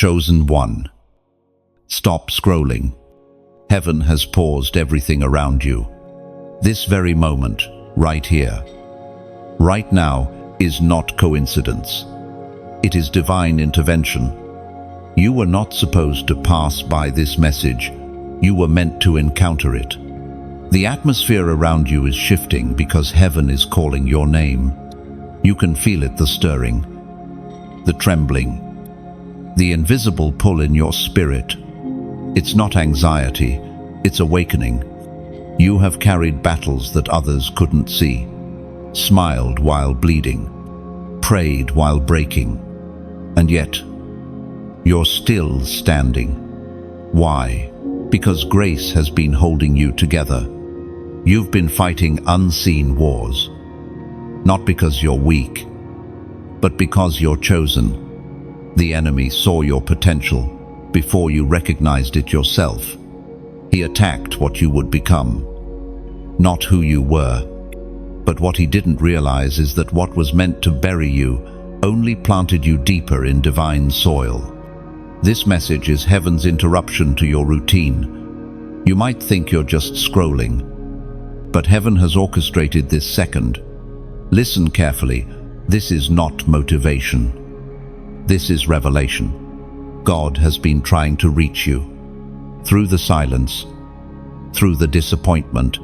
Chosen one. Stop scrolling. Heaven has paused everything around you. This very moment, right here, right now, is not coincidence. It is divine intervention. You were not supposed to pass by this message. You were meant to encounter it. The atmosphere around you is shifting because heaven is calling your name. You can feel it, the stirring, the trembling, the invisible pull in your spirit. It's not anxiety, it's awakening. You have carried battles that others couldn't see, smiled while bleeding, prayed while breaking, and yet you're still standing. Why? Because grace has been holding you together. You've been fighting unseen wars, not because you're weak, but because you're chosen. The enemy saw your potential before you recognized it yourself. He attacked what you would become, not who you were. But what he didn't realize is that what was meant to bury you only planted you deeper in divine soil. This message is heaven's interruption to your routine. You might think you're just scrolling, but heaven has orchestrated this second. Listen carefully. This is not motivation. This is revelation. God has been trying to reach you. Through the silence, through the disappointment,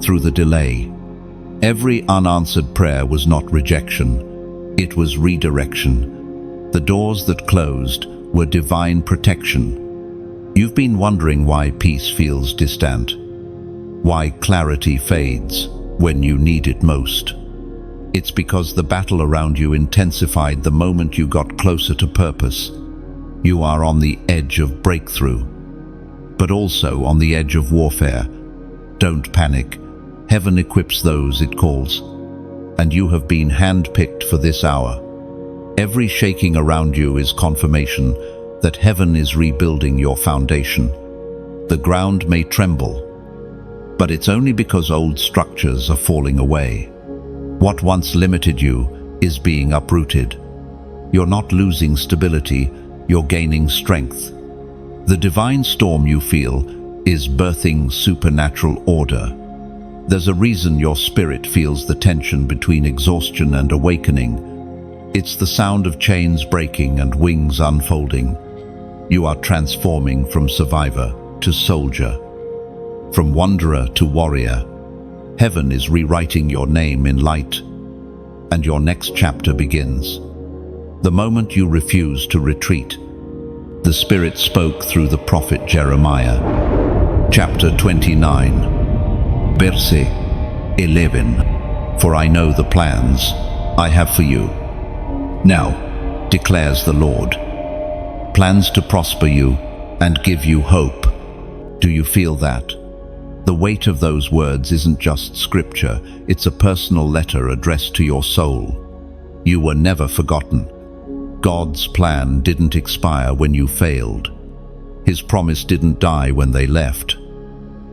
through the delay. Every unanswered prayer was not rejection. It was redirection. The doors that closed were divine protection. You've been wondering why peace feels distant, why clarity fades when you need it most. It's because the battle around you intensified the moment you got closer to purpose. You are on the edge of breakthrough, but also on the edge of warfare. Don't panic. Heaven equips those it calls, and you have been handpicked for this hour. Every shaking around you is confirmation that heaven is rebuilding your foundation. The ground may tremble, but it's only because old structures are falling away. What once limited you is being uprooted. You're not losing stability, you're gaining strength. The divine storm you feel is birthing supernatural order. There's a reason your spirit feels the tension between exhaustion and awakening. It's the sound of chains breaking and wings unfolding. You are transforming from survivor to soldier, from wanderer to warrior. Heaven is rewriting your name in light, and your next chapter begins. The moment you refuse to retreat, the Spirit spoke through the prophet Jeremiah. Chapter 29, verse 11. For I know the plans I have for you. Now, declares the Lord, plans to prosper you and give you hope. Do you feel that? The weight of those words isn't just scripture, it's a personal letter addressed to your soul. You were never forgotten. God's plan didn't expire when you failed. His promise didn't die when they left.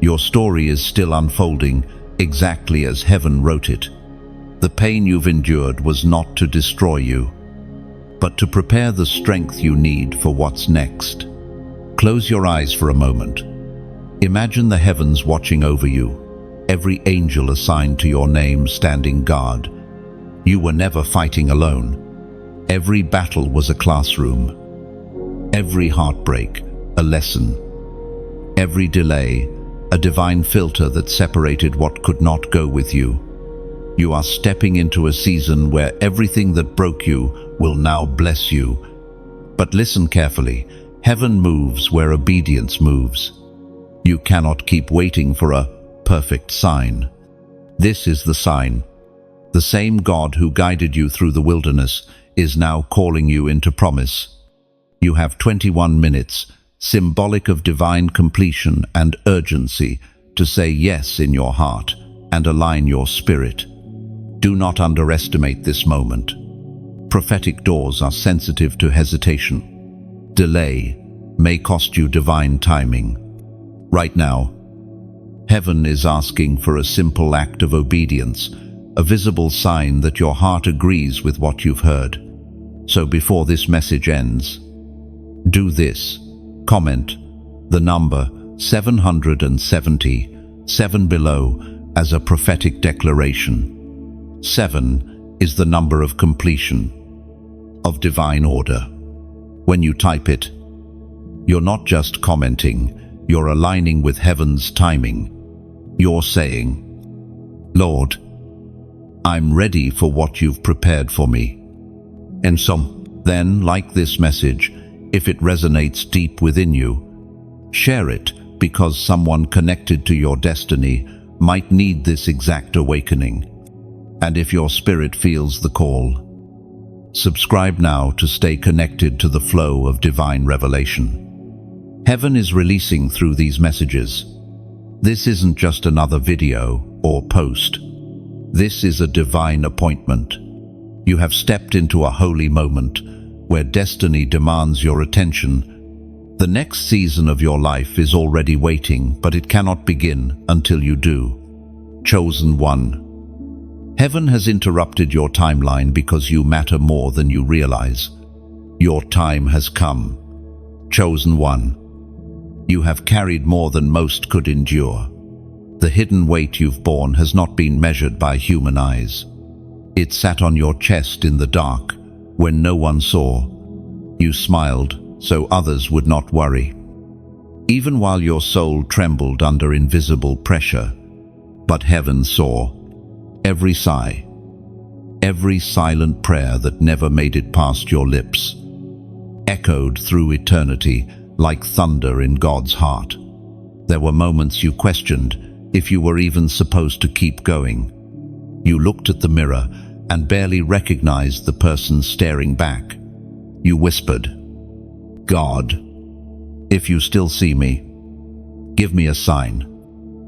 Your story is still unfolding exactly as heaven wrote it. The pain you've endured was not to destroy you, but to prepare the strength you need for what's next. Close your eyes for a moment. Imagine the heavens watching over you, every angel assigned to your name standing guard. You were never fighting alone. Every battle was a classroom. Every heartbreak, a lesson. Every delay, a divine filter that separated what could not go with you. You are stepping into a season where everything that broke you will now bless you. But listen carefully. Heaven moves where obedience moves. You cannot keep waiting for a perfect sign. This is the sign. The same God who guided you through the wilderness is now calling you into promise. You have 21 minutes, symbolic of divine completion and urgency, to say yes in your heart and align your spirit. Do not underestimate this moment. Prophetic doors are sensitive to hesitation. Delay may cost you divine timing. Right now, heaven is asking for a simple act of obedience, a visible sign that your heart agrees with what you've heard. So before this message ends, Do this. Comment the number 777 below as a prophetic declaration. 7 is the number of completion, of divine order. When you type it, you're not just commenting, you're aligning with heaven's timing. You're saying, Lord, I'm ready for what you've prepared for me. And so, then, like this message, if it resonates deep within you, share it because someone connected to your destiny might need this exact awakening. And if your spirit feels the call, subscribe now to stay connected to the flow of divine revelation. Heaven is releasing through these messages. This isn't just another video or post. This is a divine appointment. You have stepped into a holy moment where destiny demands your attention. The next season of your life is already waiting, but it cannot begin until you do. Chosen one. Heaven has interrupted your timeline because you matter more than you realize. Your time has come. Chosen one. You have carried more than most could endure. The hidden weight you've borne has not been measured by human eyes. It sat on your chest in the dark when no one saw. You smiled so others would not worry. Even while your soul trembled under invisible pressure, but heaven saw. Every sigh, every silent prayer that never made it past your lips, echoed through eternity like thunder in God's heart. There were moments you questioned if you were even supposed to keep going. You looked at the mirror and barely recognized the person staring back. You whispered, God, if you still see me, give me a sign.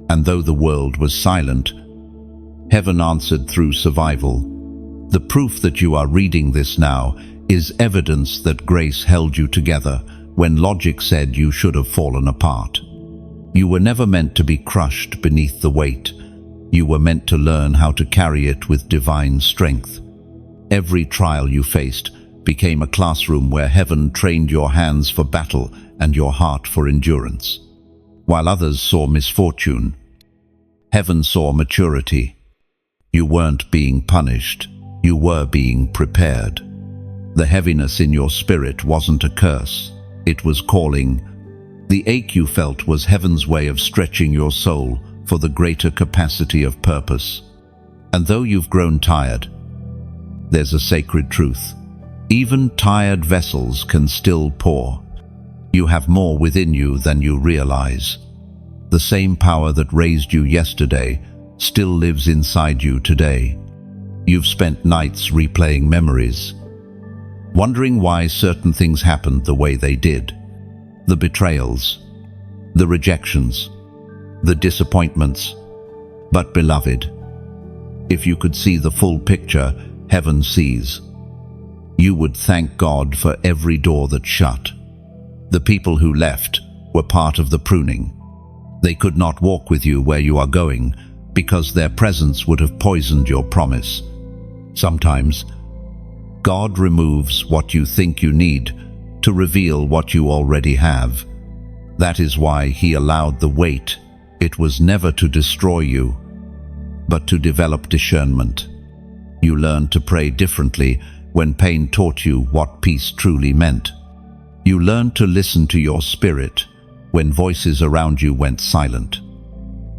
And though the world was silent, heaven answered through survival. The proof that you are reading this now is evidence that grace held you together when logic said you should have fallen apart. You were never meant to be crushed beneath the weight. You were meant to learn how to carry it with divine strength. Every trial you faced became a classroom where heaven trained your hands for battle and your heart for endurance. While others saw misfortune, heaven saw maturity. You weren't being punished, you were being prepared. The heaviness in your spirit wasn't a curse, it was calling. The ache you felt was heaven's way of stretching your soul for the greater capacity of purpose. And though you've grown tired, there's a sacred truth. Even tired vessels can still pour. You have more within you than you realize. The same power that raised you yesterday still lives inside you today. You've spent nights replaying memories, wondering why certain things happened the way they did. The betrayals, the rejections, the disappointments. But beloved, if you could see the full picture heaven sees, you would thank God for every door that shut. The people who left were part of the pruning. They could not walk with you where you are going because their presence would have poisoned your promise. Sometimes, God removes what you think you need to reveal what you already have. That is why He allowed the wait. It was never to destroy you, but to develop discernment. You learned to pray differently when pain taught you what peace truly meant. You learned to listen to your spirit when voices around you went silent.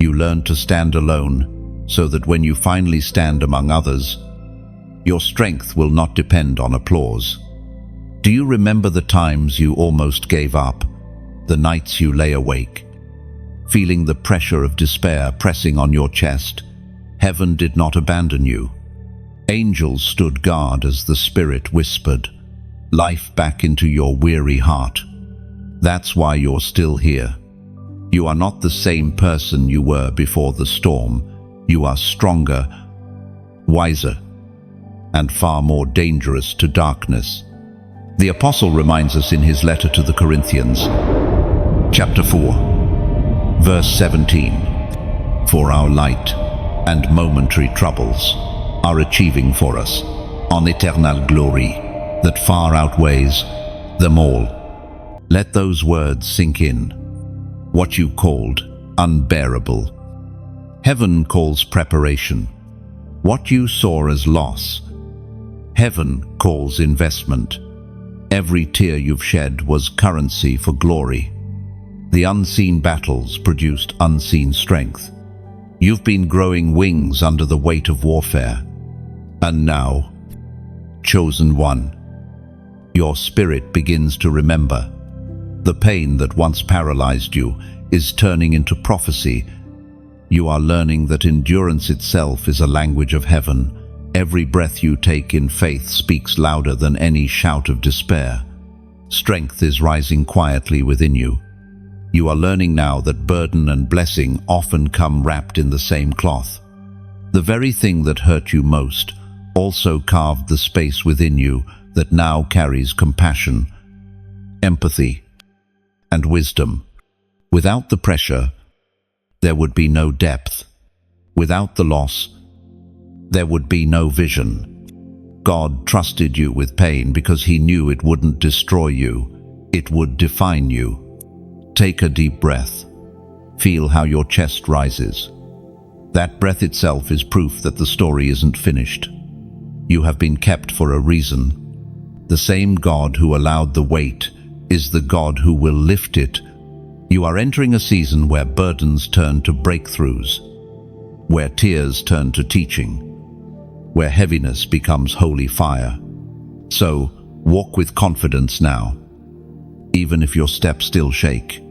You learned to stand alone so that when you finally stand among others, your strength will not depend on applause. Do you remember the times you almost gave up, the nights you lay awake, feeling the pressure of despair pressing on your chest? Heaven did not abandon you. Angels stood guard as the Spirit whispered life back into your weary heart. That's why you're still here. You are not the same person you were before the storm. You are stronger, wiser, and far more dangerous to darkness. The Apostle reminds us in his letter to the Corinthians, chapter 4, verse 17, "For our light and momentary troubles are achieving for us an eternal glory that far outweighs them all." Let those words sink in. What you called unbearable, heaven calls preparation. What you saw as loss, heaven calls investment. Every tear you've shed was currency for glory. The unseen battles produced unseen strength. You've been growing wings under the weight of warfare. And now, chosen one, your spirit begins to remember. The pain that once paralyzed you is turning into prophecy. You are learning that endurance itself is a language of heaven. Every breath you take in faith speaks louder than any shout of despair. Strength is rising quietly within you. You are learning now that burden and blessing often come wrapped in the same cloth. The very thing that hurt you most also carved the space within you that now carries compassion, empathy, and wisdom. Without the pressure, there would be no depth. Without the loss, there would be no vision. God trusted you with pain because He knew it wouldn't destroy you, it would define you. Take a deep breath. Feel how your chest rises. That breath itself is proof that the story isn't finished. You have been kept for a reason. The same God who allowed the weight is the God who will lift it. You are entering a season where burdens turn to breakthroughs, where tears turn to teaching, where heaviness becomes holy fire. So, walk with confidence now, even if your steps still shake.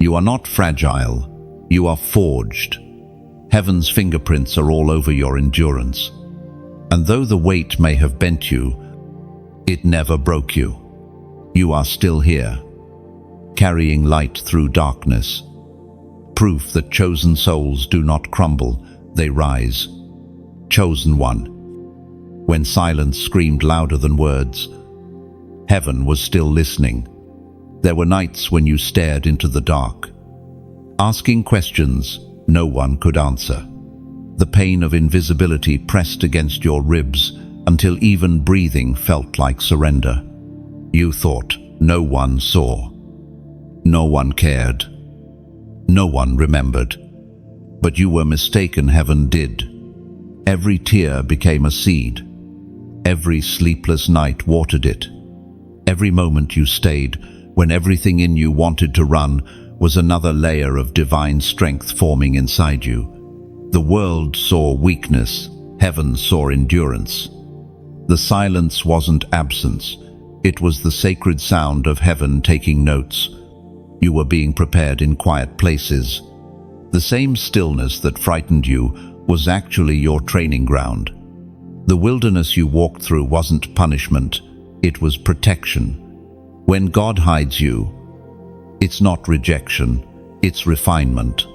You are not fragile, you are forged. Heaven's fingerprints are all over your endurance. And though the weight may have bent you, it never broke you. You are still here, carrying light through darkness. Proof that chosen souls do not crumble, they rise. Chosen one. When silence screamed louder than words, heaven was still listening. There were nights when you stared into the dark, asking questions no one could answer. The pain of invisibility pressed against your ribs until even breathing felt like surrender. You thought no one saw, no one cared, no one remembered. But you were mistaken, heaven did. Every tear became a seed. Every sleepless night watered it. Every moment you stayed, when everything in you wanted to run, was another layer of divine strength forming inside you. The world saw weakness, heaven saw endurance. The silence wasn't absence, it was the sacred sound of heaven taking notes. You were being prepared in quiet places. The same stillness that frightened you was actually your training ground. The wilderness you walked through wasn't punishment, it was protection. When God hides you, it's not rejection, it's refinement.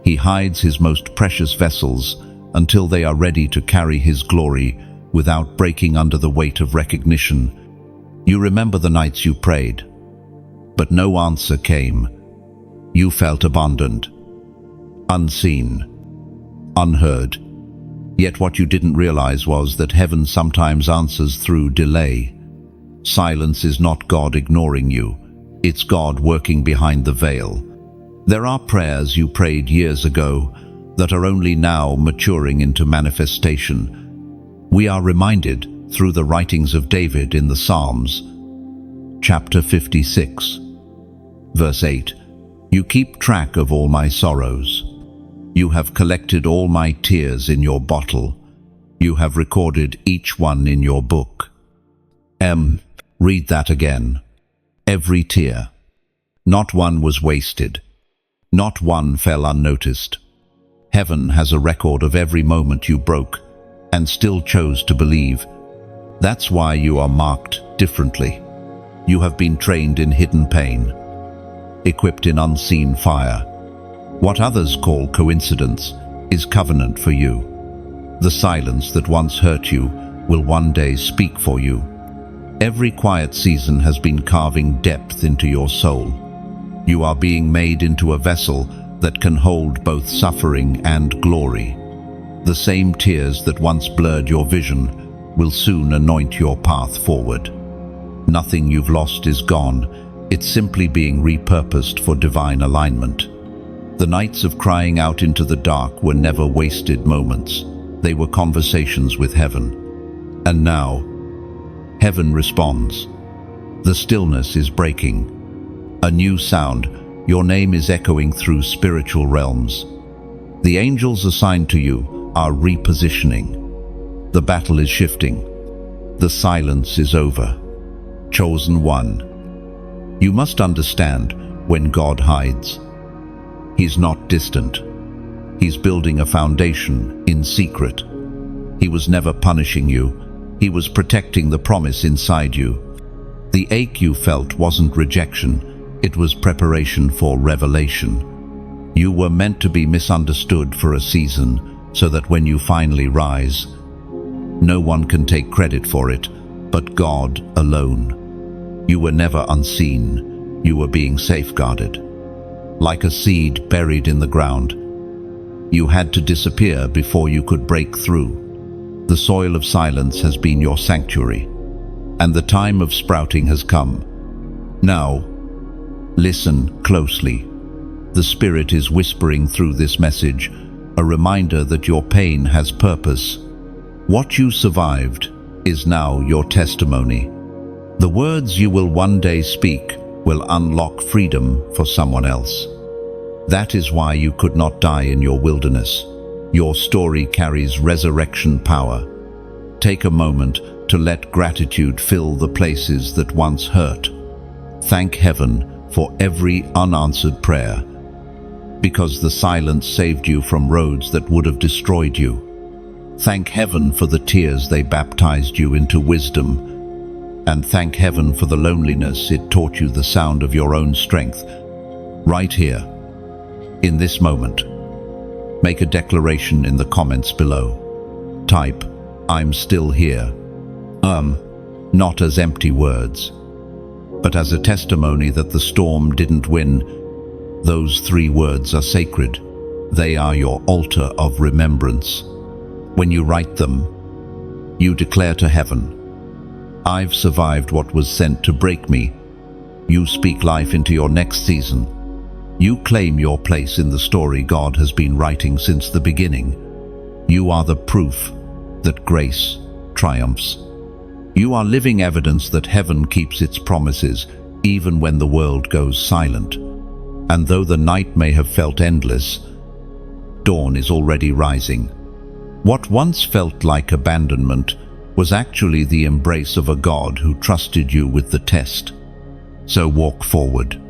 He hides His most precious vessels until they are ready to carry His glory without breaking under the weight of recognition. You remember the nights you prayed, but no answer came. You felt abandoned, unseen, unheard. Yet what you didn't realize was that heaven sometimes answers through delay. Silence is not God ignoring you, it's God working behind the veil. There are prayers you prayed years ago that are only now maturing into manifestation. We are reminded through the writings of David in the Psalms, chapter 56, verse 8, "You keep track of all my sorrows. You have collected all my tears in your bottle. You have recorded each one in your book." Read that again. Every tear. Not one was wasted. Not one fell unnoticed. Heaven has a record of every moment you broke and still chose to believe. That's why you are marked differently. You have been trained in hidden pain, equipped in unseen fire. What others call coincidence is covenant for you. The silence that once hurt you will one day speak for you. Every quiet season has been carving depth into your soul. You are being made into a vessel that can hold both suffering and glory. The same tears that once blurred your vision will soon anoint your path forward. Nothing you've lost is gone, It's simply being repurposed for divine alignment. The nights of crying out into the dark were never wasted moments. They were conversations with heaven. And now, heaven responds. The stillness is breaking. A new sound, your name is echoing through spiritual realms. The angels assigned to you are repositioning. The battle is shifting. The silence is over. Chosen one. You must understand, when God hides, He's not distant. He's building a foundation in secret. He was never punishing you. He was protecting the promise inside you. The ache you felt wasn't rejection. It was preparation for revelation. You were meant to be misunderstood for a season, so that when you finally rise, no one can take credit for it, but God alone. You were never unseen. You were being safeguarded. Like a seed buried in the ground, you had to disappear before you could break through. The soil of silence has been your sanctuary, and the time of sprouting has come. Now, listen closely. The Spirit is whispering through this message, a reminder that your pain has purpose. What you survived is now your testimony. The words you will one day speak will unlock freedom for someone else. That is why you could not die in your wilderness. Your story carries resurrection power. Take a moment to let gratitude fill the places that once hurt. Thank heaven for every unanswered prayer, because the silence saved you from roads that would have destroyed you. Thank heaven for the tears they baptized you into wisdom. And thank heaven for the loneliness it taught you the sound of your own strength. Right here, in this moment, make a declaration in the comments below. Type, "I'm still here." Not as empty words, but as a testimony that the storm didn't win. Those 3 words are sacred. They are your altar of remembrance. When you write them, you declare to heaven, "I've survived what was sent to break me." You speak life into your next season. You claim your place in the story God has been writing since the beginning. You are the proof that grace triumphs. You are living evidence that heaven keeps its promises even when the world goes silent. And though the night may have felt endless, dawn is already rising. What once felt like abandonment was actually the embrace of a God who trusted you with the test. So walk forward.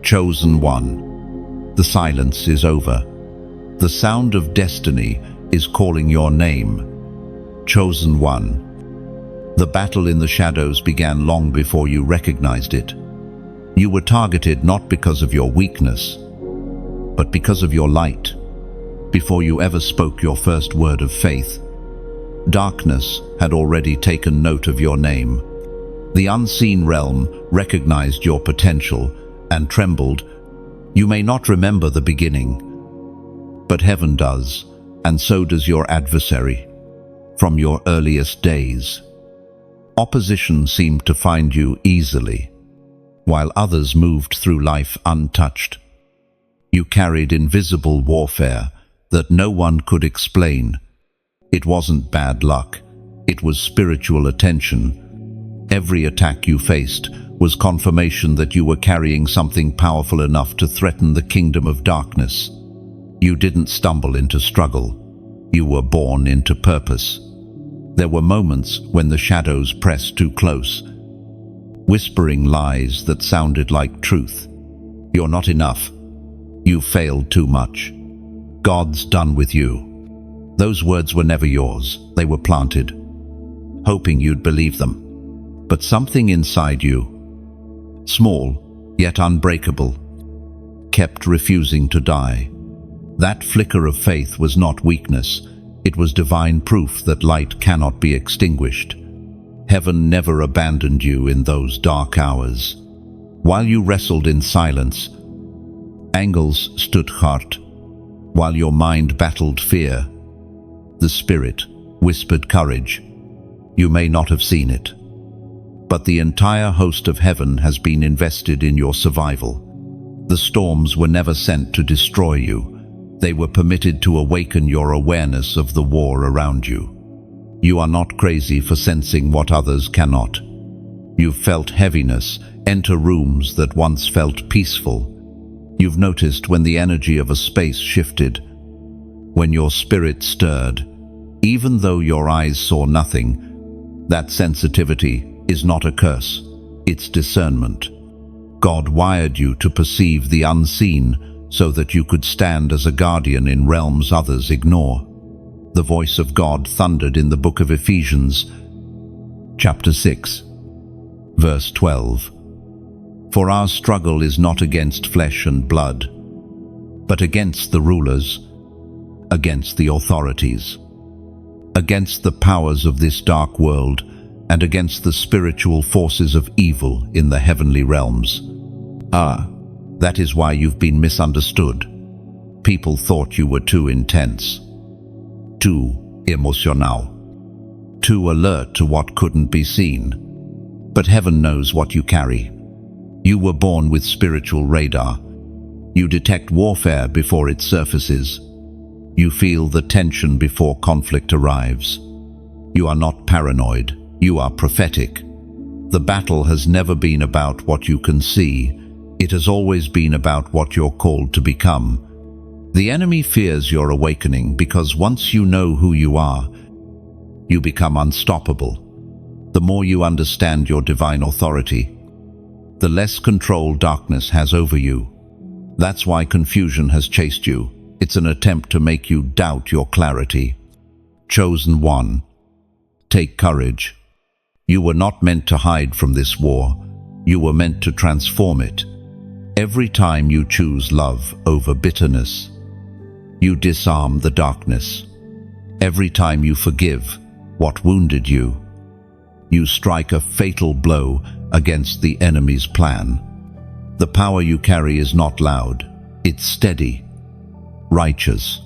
Chosen one. The silence is over. The sound of destiny is calling your name. Chosen one. The battle in the shadows began long before you recognized it. You were targeted not because of your weakness, but because of your light. Before you ever spoke your first word of faith, darkness had already taken note of your name. The unseen realm recognized your potential and trembled. You may not remember the beginning, but heaven does, and so does your adversary. From your earliest days, opposition seemed to find you easily, while others moved through life untouched. You carried invisible warfare that no one could explain. It wasn't bad luck, it was spiritual attention. Every attack you faced was confirmation that you were carrying something powerful enough to threaten the kingdom of darkness. You didn't stumble into struggle, you were born into purpose. There were moments when the shadows pressed too close, whispering lies that sounded like truth. You're not enough. You failed too much. God's done with you. Those words were never yours. They were planted, hoping you'd believe them. But something inside you, small yet unbreakable, kept refusing to die. That flicker of faith was not weakness. It was divine proof that light cannot be extinguished. Heaven never abandoned you in those dark hours. While you wrestled in silence, angels stood guard. While your mind battled fear, the Spirit whispered courage. You may not have seen it, but the entire host of heaven has been invested in your survival. The storms were never sent to destroy you. They were permitted to awaken your awareness of the war around you. You are not crazy for sensing what others cannot. You've felt heaviness enter rooms that once felt peaceful. You've noticed when the energy of a space shifted, when your spirit stirred, even though your eyes saw nothing. That sensitivity is not a curse, it's discernment. God wired you to perceive the unseen so that you could stand as a guardian in realms others ignore. The voice of God thundered in the book of Ephesians, chapter 6, verse 12. For our struggle is not against flesh and blood, but against the rulers, against the authorities, against the powers of this dark world, and against the spiritual forces of evil in the heavenly realms. That is why you've been misunderstood. People thought you were too intense, too emotional, too alert to what couldn't be seen. But heaven knows what you carry. You were born with spiritual radar. You detect warfare before it surfaces. You feel the tension before conflict arrives. You are not paranoid. You are prophetic. The battle has never been about what you can see. It has always been about what you're called to become. The enemy fears your awakening because once you know who you are, you become unstoppable. The more you understand your divine authority, the less control darkness has over you. That's why confusion has chased you. It's an attempt to make you doubt your clarity. Chosen one, take courage. You were not meant to hide from this war. You were meant to transform it. Every time you choose love over bitterness, you disarm the darkness. Every time you forgive what wounded you, you strike a fatal blow against the enemy's plan. The power you carry is not loud. It's steady, righteous,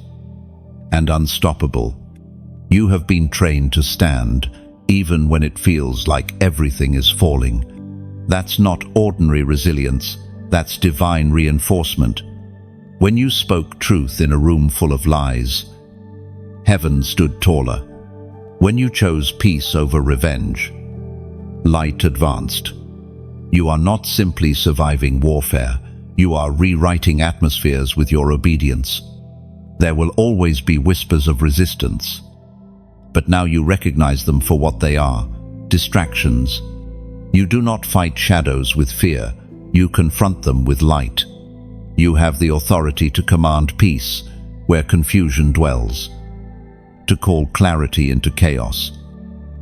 and unstoppable. You have been trained to stand, even when it feels like everything is falling. That's not ordinary resilience, that's divine reinforcement. When you spoke truth in a room full of lies, heaven stood taller. When you chose peace over revenge, light advanced. You are not simply surviving warfare, you are rewriting atmospheres with your obedience. There will always be whispers of resistance, but now you recognize them for what they are, distractions. You do not fight shadows with fear, you confront them with light. You have the authority to command peace where confusion dwells, to call clarity into chaos.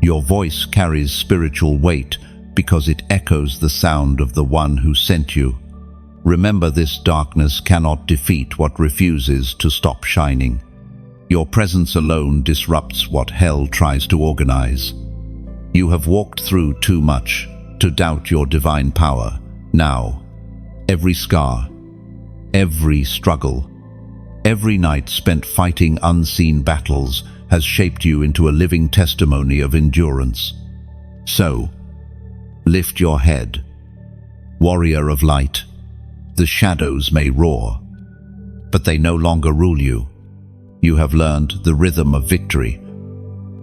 Your voice carries spiritual weight because it echoes the sound of the one who sent you. Remember, this darkness cannot defeat what refuses to stop shining. Your presence alone disrupts what hell tries to organize. You have walked through too much to doubt your divine power. Now, every scar, every struggle, every night spent fighting unseen battles has shaped you into a living testimony of endurance. So, lift your head, warrior of light. The shadows may roar, but they no longer rule you. You have learned the rhythm of victory,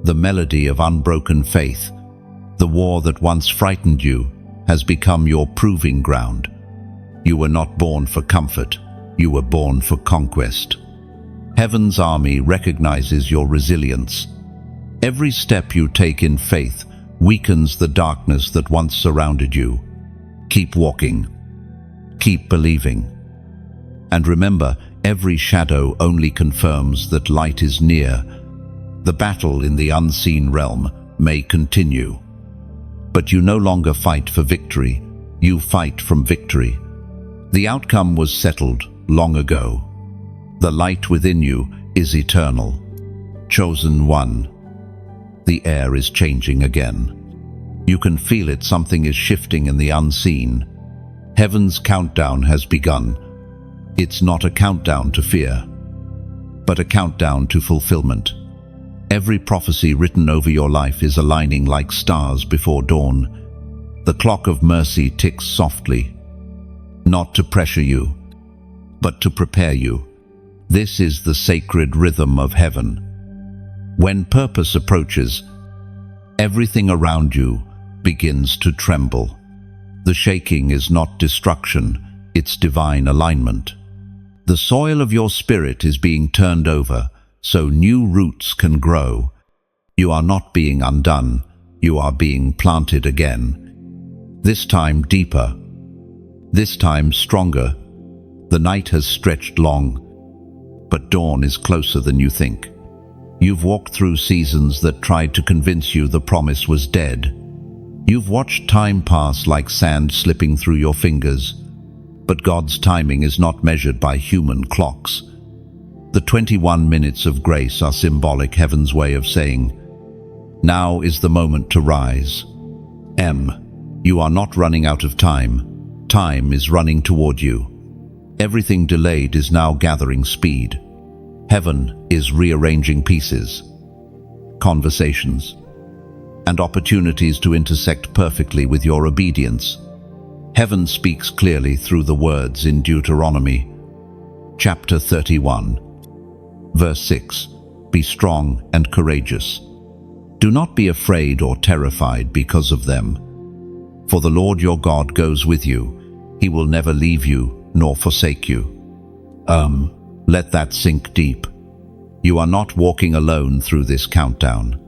the melody of unbroken faith. The war that once frightened you has become your proving ground. You were not born for comfort, you were born for conquest. Heaven's army recognizes your resilience. Every step you take in faith weakens the darkness that once surrounded you. Keep walking. Keep believing. And remember, every shadow only confirms that light is near. The battle in the unseen realm may continue, but you no longer fight for victory, you fight from victory. The outcome was settled long ago. The light within you is eternal. Chosen one. The air is changing again. You can feel it, something is shifting in the unseen. Heaven's countdown has begun. It's not a countdown to fear, but a countdown to fulfillment. Every prophecy written over your life is aligning like stars before dawn. The clock of mercy ticks softly, not to pressure you, but to prepare you. This is the sacred rhythm of heaven. When purpose approaches, everything around you begins to tremble. The shaking is not destruction, it's divine alignment. The soil of your spirit is being turned over so new roots can grow. You are not being undone, you are being planted again. This time deeper, this time stronger. The night has stretched long, but dawn is closer than you think. You've walked through seasons that tried to convince you the promise was dead. You've watched time pass like sand slipping through your fingers. But God's timing is not measured by human clocks. The 21 minutes of grace are symbolic, heaven's way of saying, now is the moment to rise. You are not running out of time. Time is running toward you. Everything delayed is now gathering speed. Heaven is rearranging pieces, conversations, and opportunities to intersect perfectly with your obedience. Heaven speaks clearly through the words in Deuteronomy, chapter 31, verse 6. Be strong and courageous. Do not be afraid or terrified because of them. For the Lord your God goes with you. He will never leave you nor forsake you. Let that sink deep. You are not walking alone through this countdown.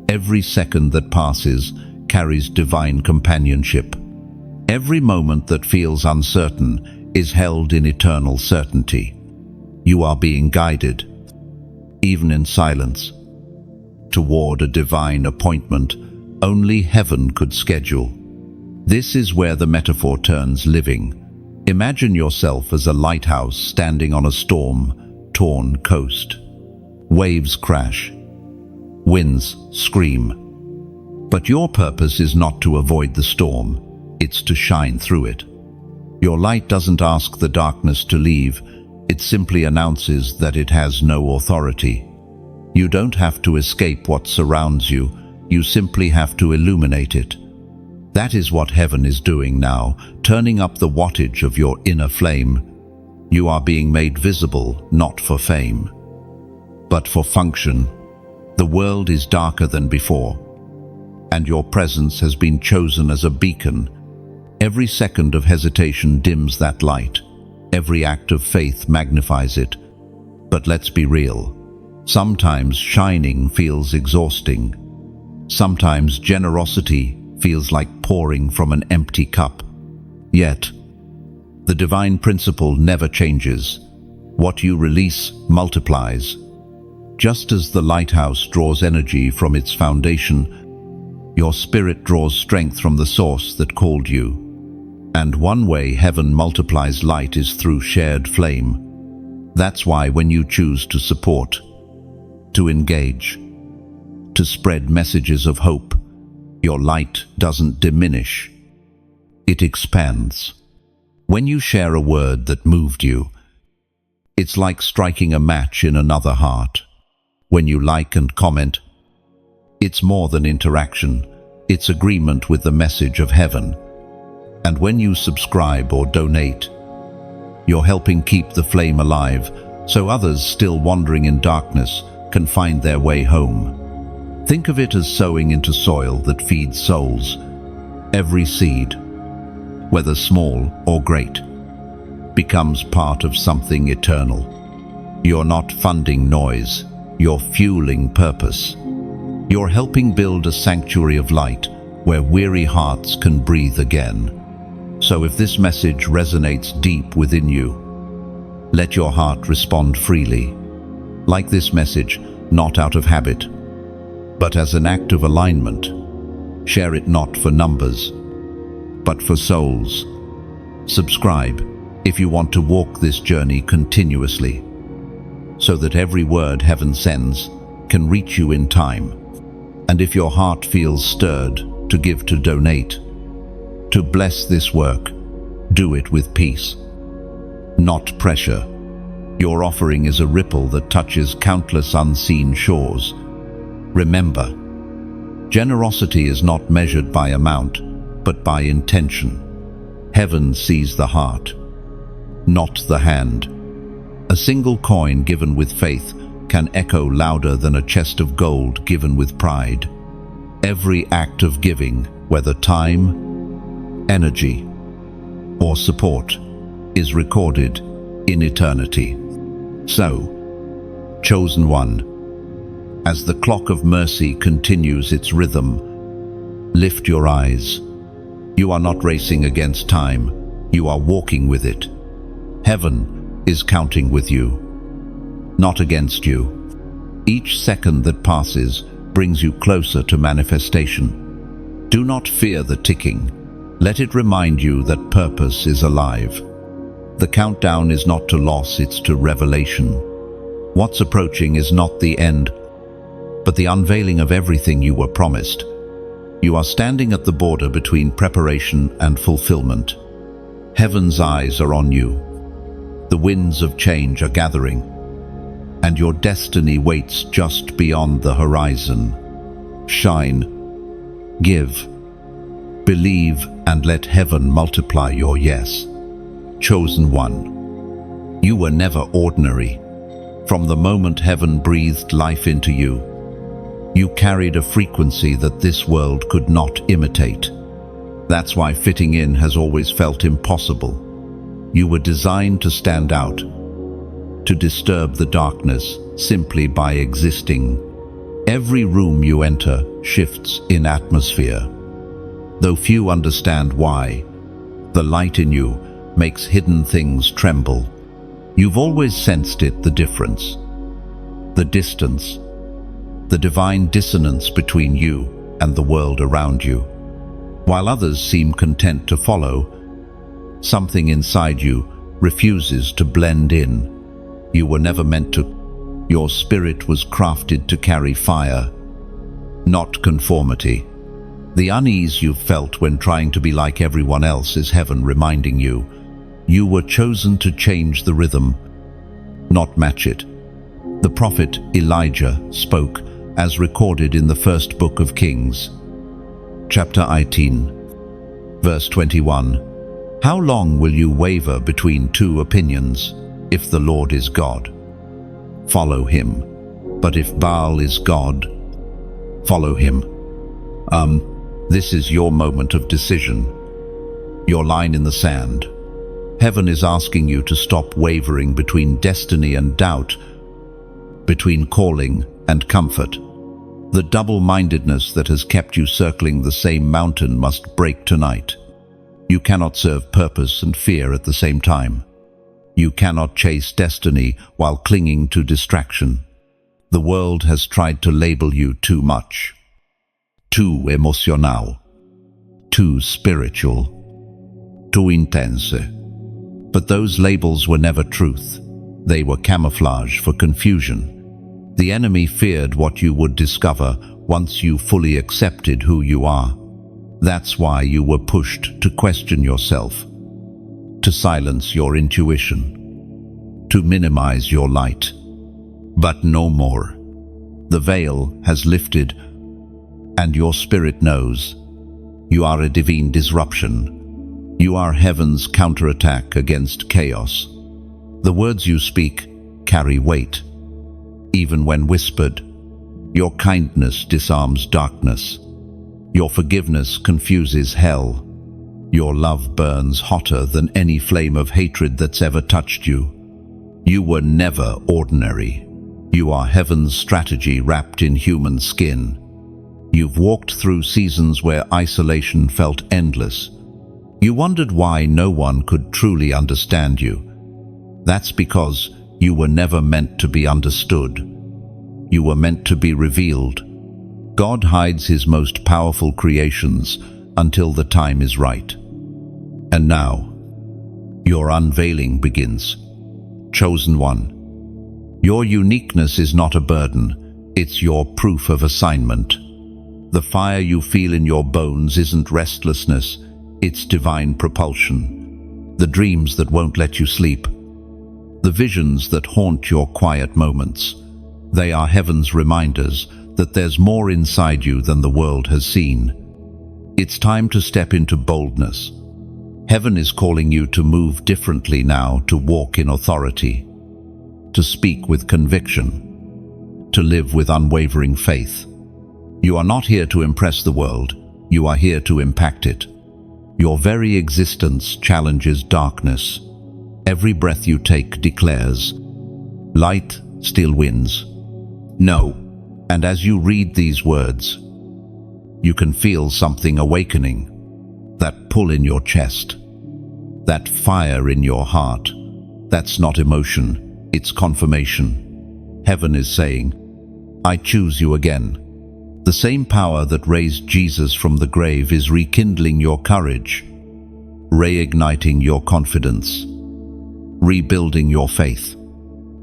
Every second that passes carries divine companionship. Every moment that feels uncertain is held in eternal certainty. You are being guided, even in silence, toward a divine appointment only heaven could schedule. This is where the metaphor turns living. Imagine yourself as a lighthouse standing on a storm-torn coast. Waves crash, winds scream. But your purpose is not to avoid the storm, it's to shine through it. Your light doesn't ask the darkness to leave, it simply announces that it has no authority. You don't have to escape what surrounds you, you simply have to illuminate it. That is what heaven is doing now, turning up the wattage of your inner flame. You are being made visible, not for fame, but for function. The world is darker than before, and your presence has been chosen as a beacon. Every second of hesitation dims that light. Every act of faith magnifies it. But let's be real. Sometimes shining feels exhausting. Sometimes generosity feels like pouring from an empty cup. Yet, the divine principle never changes. What you release multiplies. Just as the lighthouse draws energy from its foundation, your spirit draws strength from the source that called you. And one way heaven multiplies light is through shared flame. That's why when you choose to support, to engage, to spread messages of hope, your light doesn't diminish, it expands. When you share a word that moved you, it's like striking a match in another heart. When you like and comment, it's more than interaction, it's agreement with the message of heaven. And when you subscribe or donate, you're helping keep the flame alive so others still wandering in darkness can find their way home. Think of it as sowing into soil that feeds souls. Every seed, whether small or great, becomes part of something eternal. You're not funding noise, you're fueling purpose. You're helping build a sanctuary of light where weary hearts can breathe again. So if this message resonates deep within you, let your heart respond freely. Like this message, not out of habit, but as an act of alignment. Share it not for numbers, but for souls. Subscribe if you want to walk this journey continuously, so that every word heaven sends can reach you in time. And if your heart feels stirred to give, to donate, to bless this work, do it with peace, not pressure. Your offering is a ripple that touches countless unseen shores. Remember, generosity is not measured by amount, but by intention. Heaven sees the heart, not the hand. A single coin given with faith can echo louder than a chest of gold given with pride. Every act of giving, whether time, energy, or support, is recorded in eternity. So, chosen one, as the clock of mercy continues its rhythm, lift your eyes. You are not racing against time, you are walking with it. Heaven is counting with you, not against you. Each second that passes brings you closer to manifestation. Do not fear the ticking. Let it remind you that purpose is alive. The countdown is not to loss, it's to revelation. What's approaching is not the end, but the unveiling of everything you were promised. You are standing at the border between preparation and fulfillment. Heaven's eyes are on you. The winds of change are gathering, and your destiny waits just beyond the horizon. Shine, give, believe, and let heaven multiply your yes. Chosen one, you were never ordinary. From the moment heaven breathed life into you, you carried a frequency that this world could not imitate. That's why fitting in has always felt impossible. You were designed to stand out, to disturb the darkness simply by existing. Every room you enter shifts in atmosphere. Though few understand why, the light in you makes hidden things tremble. You've always sensed it, the difference, the distance, the divine dissonance between you and the world around you. While others seem content to follow, something inside you refuses to blend in. You were never meant to. Your spirit was crafted to carry fire, not conformity. The unease you've felt when trying to be like everyone else is heaven reminding you, you were chosen to change the rhythm, not match it. The prophet Elijah spoke as recorded in the first book of Kings, chapter 18, verse 21. How long will you waver between two opinions? If the Lord is God, follow him. But if Baal is God, follow him. This is your moment of decision, your line in the sand. Heaven is asking you to stop wavering between destiny and doubt, between calling and comfort. The double-mindedness that has kept you circling the same mountain must break tonight. You cannot serve purpose and fear at the same time. You cannot chase destiny while clinging to distraction. The world has tried to label you too much. Too emocional, too spiritual, too intense. But those labels were never truth. They were camouflage for confusion. The enemy feared what you would discover once you fully accepted who you are. That's why you were pushed to question yourself, to silence your intuition, to minimize your light. But no more. The veil has lifted, and your spirit knows. You are a divine disruption. You are heaven's counterattack against chaos. The words you speak carry weight. Even when whispered, your kindness disarms darkness. Your forgiveness confuses hell. Your love burns hotter than any flame of hatred that's ever touched you. You were never ordinary. You are heaven's strategy wrapped in human skin. You've walked through seasons where isolation felt endless. You wondered why no one could truly understand you. That's because you were never meant to be understood. You were meant to be revealed. God hides his most powerful creations until the time is right. And now, your unveiling begins. Chosen one. Your uniqueness is not a burden, it's your proof of assignment. The fire you feel in your bones isn't restlessness, it's divine propulsion. The dreams that won't let you sleep, the visions that haunt your quiet moments, they are heaven's reminders that there's more inside you than the world has seen. It's time to step into boldness. Heaven is calling you to move differently now, to walk in authority, to speak with conviction, to live with unwavering faith. You are not here to impress the world, you are here to impact it. Your very existence challenges darkness. Every breath you take declares, light still wins. No. And as you read these words, you can feel something awakening, that pull in your chest, that fire in your heart. That's not emotion, it's confirmation. Heaven is saying, I choose you again. The same power that raised Jesus from the grave is rekindling your courage, reigniting your confidence, rebuilding your faith.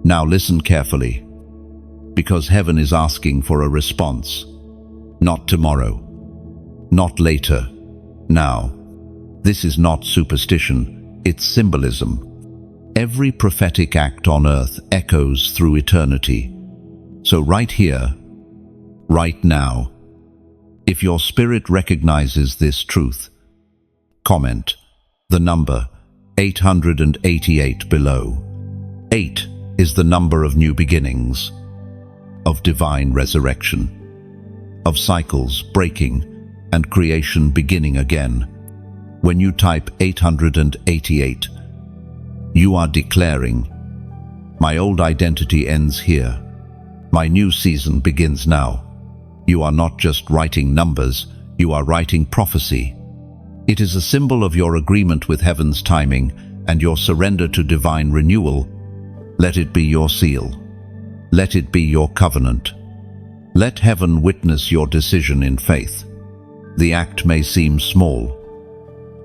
Now listen carefully, because heaven is asking for a response. Not tomorrow, not later, now. This is not superstition, it's symbolism. Every prophetic act on earth echoes through eternity. So right here, right now, if your spirit recognizes this truth, comment the number 888 below. 8 is the number of new beginnings, of divine resurrection, of cycles breaking and creation beginning again. When you type 888, you are declaring, my old identity ends here. My new season begins now. You are not just writing numbers, you are writing prophecy. It is a symbol of your agreement with heaven's timing and your surrender to divine renewal. Let it be your seal. Let it be your covenant. Let heaven witness your decision in faith. The act may seem small,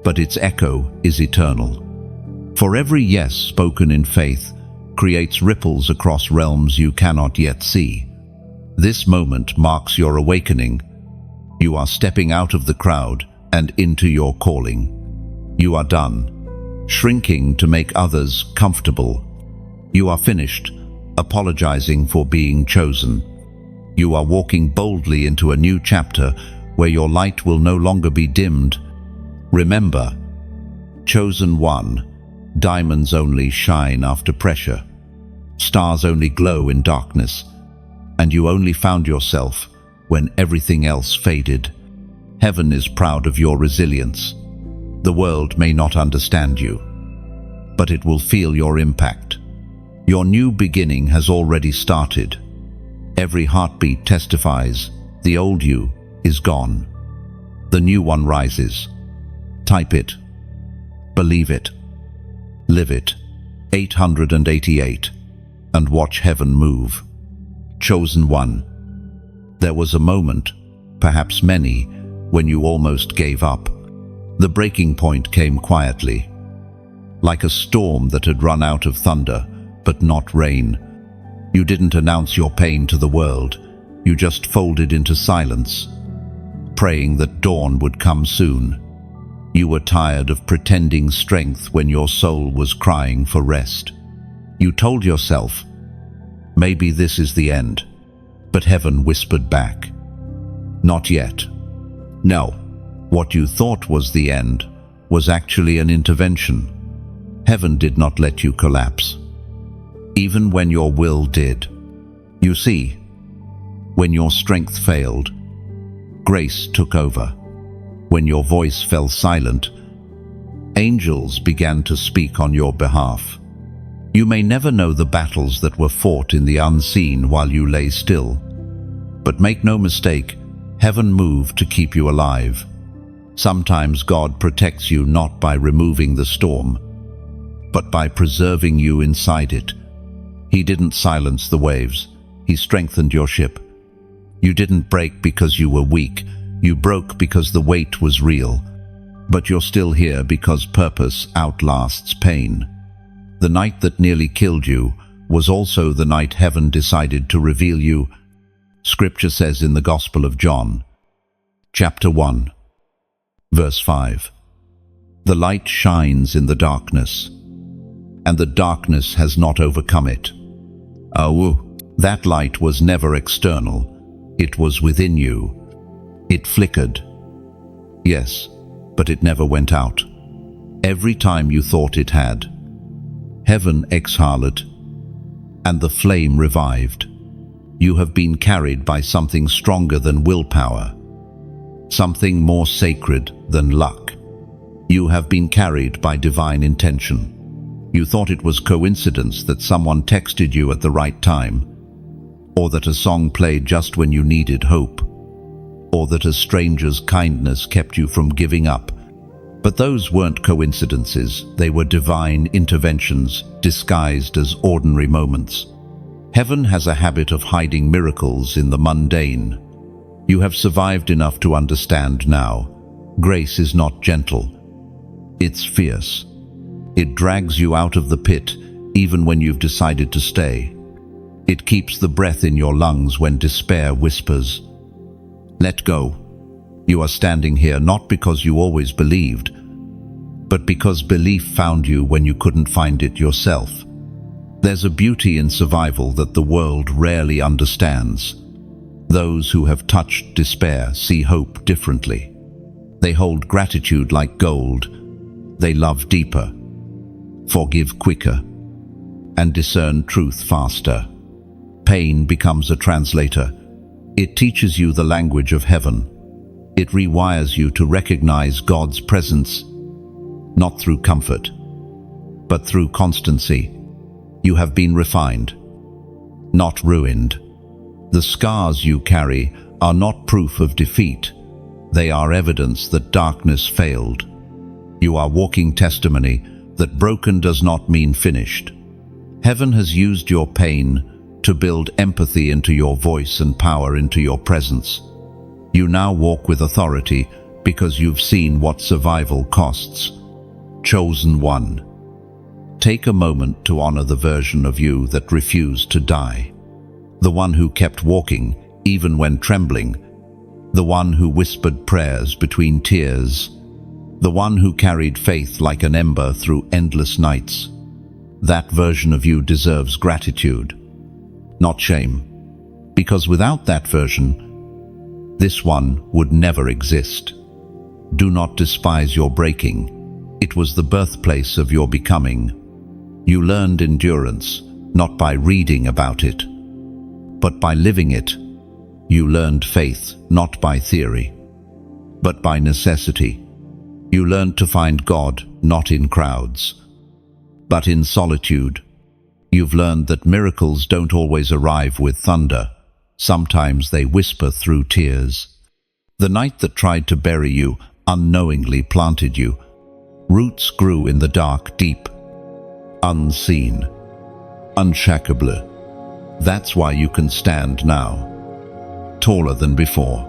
but its echo is eternal. For every yes spoken in faith creates ripples across realms you cannot yet see. This moment marks your awakening. You are stepping out of the crowd and into your calling. You are done shrinking to make others comfortable. You are finished apologizing for being chosen. You are walking boldly into a new chapter where your light will no longer be dimmed. Remember, chosen one, diamonds only shine after pressure. Stars only glow in darkness. And you only found yourself when everything else faded. Heaven is proud of your resilience. The world may not understand you, but it will feel your impact. Your new beginning has already started. Every heartbeat testifies, the old you is gone. The new one rises. Type it. Believe it. Live it. 888. And watch heaven move. Chosen one. There was a moment, perhaps many, when you almost gave up. The breaking point came quietly, like a storm that had run out of thunder, but not rain. You didn't announce your pain to the world. You just folded into silence, praying that dawn would come soon. You were tired of pretending strength when your soul was crying for rest. You told yourself, maybe this is the end. But heaven whispered back, not yet. No, what you thought was the end was actually an intervention. Heaven did not let you collapse, even when your will did. You see, when your strength failed, grace took over. When your voice fell silent, angels began to speak on your behalf. You may never know the battles that were fought in the unseen while you lay still. But make no mistake, heaven moved to keep you alive. Sometimes God protects you not by removing the storm, but by preserving you inside it. He didn't silence the waves. He strengthened your ship. You didn't break because you were weak. You broke because the weight was real. But you're still here because purpose outlasts pain. The night that nearly killed you was also the night heaven decided to reveal you. Scripture says in the Gospel of John, chapter 1, verse 5, the light shines in the darkness, and the darkness has not overcome it. Oh, that light was never external. It was within you. It flickered, Yes, but it never went out. Every time you thought it had, heaven exhaled, and the flame revived. You have been carried by something stronger than willpower, something more sacred than luck. You have been carried by divine intention. You thought it was coincidence that someone texted you at the right time, or that a song played just when you needed hope, or that a stranger's kindness kept you from giving up. But those weren't coincidences, they were divine interventions disguised as ordinary moments. Heaven has a habit of hiding miracles in the mundane. You have survived enough to understand now. Grace is not gentle. It's fierce. It drags you out of the pit even when you've decided to stay. It keeps the breath in your lungs when despair whispers, "Let go." You are standing here not because you always believed, but because belief found you when you couldn't find it yourself. There's a beauty in survival that the world rarely understands. Those who have touched despair see hope differently. They hold gratitude like gold. They love deeper, forgive quicker, and discern truth faster. Pain becomes a translator. It teaches you the language of heaven. It rewires you to recognize God's presence, not through comfort, but through constancy. You have been refined, not ruined. The scars you carry are not proof of defeat. They are evidence that darkness failed. You are walking testimony that broken does not mean finished. Heaven has used your pain to build empathy into your voice and power into your presence. You now walk with authority because you've seen what survival costs. Chosen one. Take a moment to honor the version of you that refused to die. The one who kept walking, even when trembling. The one who whispered prayers between tears. The one who carried faith like an ember through endless nights. That version of you deserves gratitude, not shame. Because without that version, this one would never exist. Do not despise your breaking. It was the birthplace of your becoming. You learned endurance, not by reading about it, but by living it. You learned faith, not by theory, but by necessity. You learned to find God, not in crowds, but in solitude. You've learned that miracles don't always arrive with thunder. Sometimes they whisper through tears. The night that tried to bury you unknowingly planted you. Roots grew in the dark deep, unseen, unshakable. That's why you can stand now, taller than before,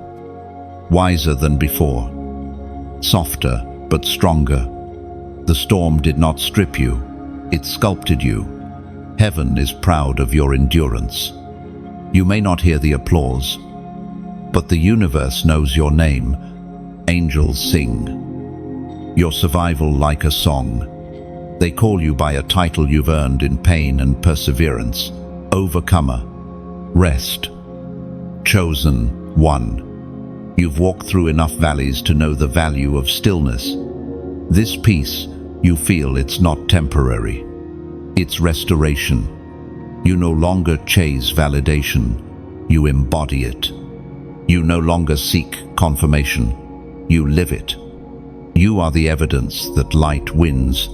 wiser than before, softer but stronger. The storm did not strip you, it sculpted you. Heaven is proud of your endurance. You may not hear the applause, but the universe knows your name. Angels sing your survival like a song. They call you by a title you've earned in pain and perseverance. Overcomer, rest, chosen one. You've walked through enough valleys to know the value of stillness. This peace, you feel it's not temporary. It's restoration. You no longer chase validation. You embody it. You no longer seek confirmation. You live it. You are the evidence that light wins.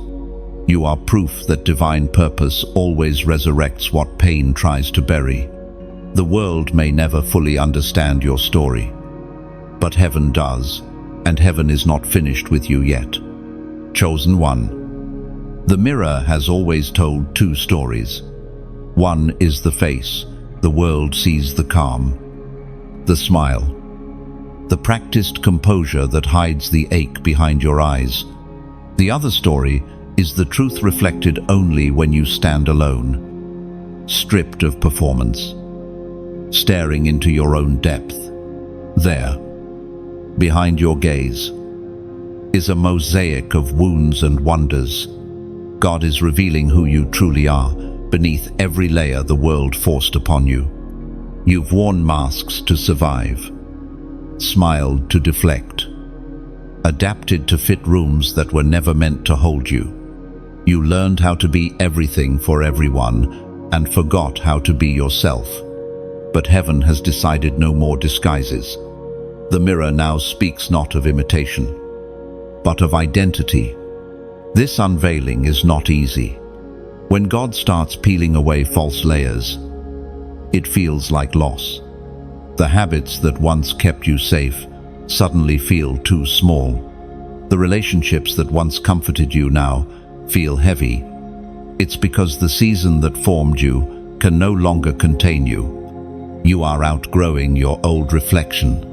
You are proof that divine purpose always resurrects what pain tries to bury. The world may never fully understand your story, but heaven does, and heaven is not finished with you yet. Chosen one. The mirror has always told two stories. One is the face. The world sees the calm, the smile, the practiced composure that hides the ache behind your eyes. The other story is the truth reflected only when you stand alone, stripped of performance, staring into your own depth. There, behind your gaze, is a mosaic of wounds and wonders. God is revealing who you truly are beneath every layer the world forced upon you. You've worn masks to survive, smiled to deflect, adapted to fit rooms that were never meant to hold you. You learned how to be everything for everyone and forgot how to be yourself. But heaven has decided no more disguises. The mirror now speaks not of imitation, but of identity. This unveiling is not easy. When God starts peeling away false layers, it feels like loss. The habits that once kept you safe suddenly feel too small. The relationships that once comforted you now feel heavy. It's because the season that formed you can no longer contain you. You are outgrowing your old reflection.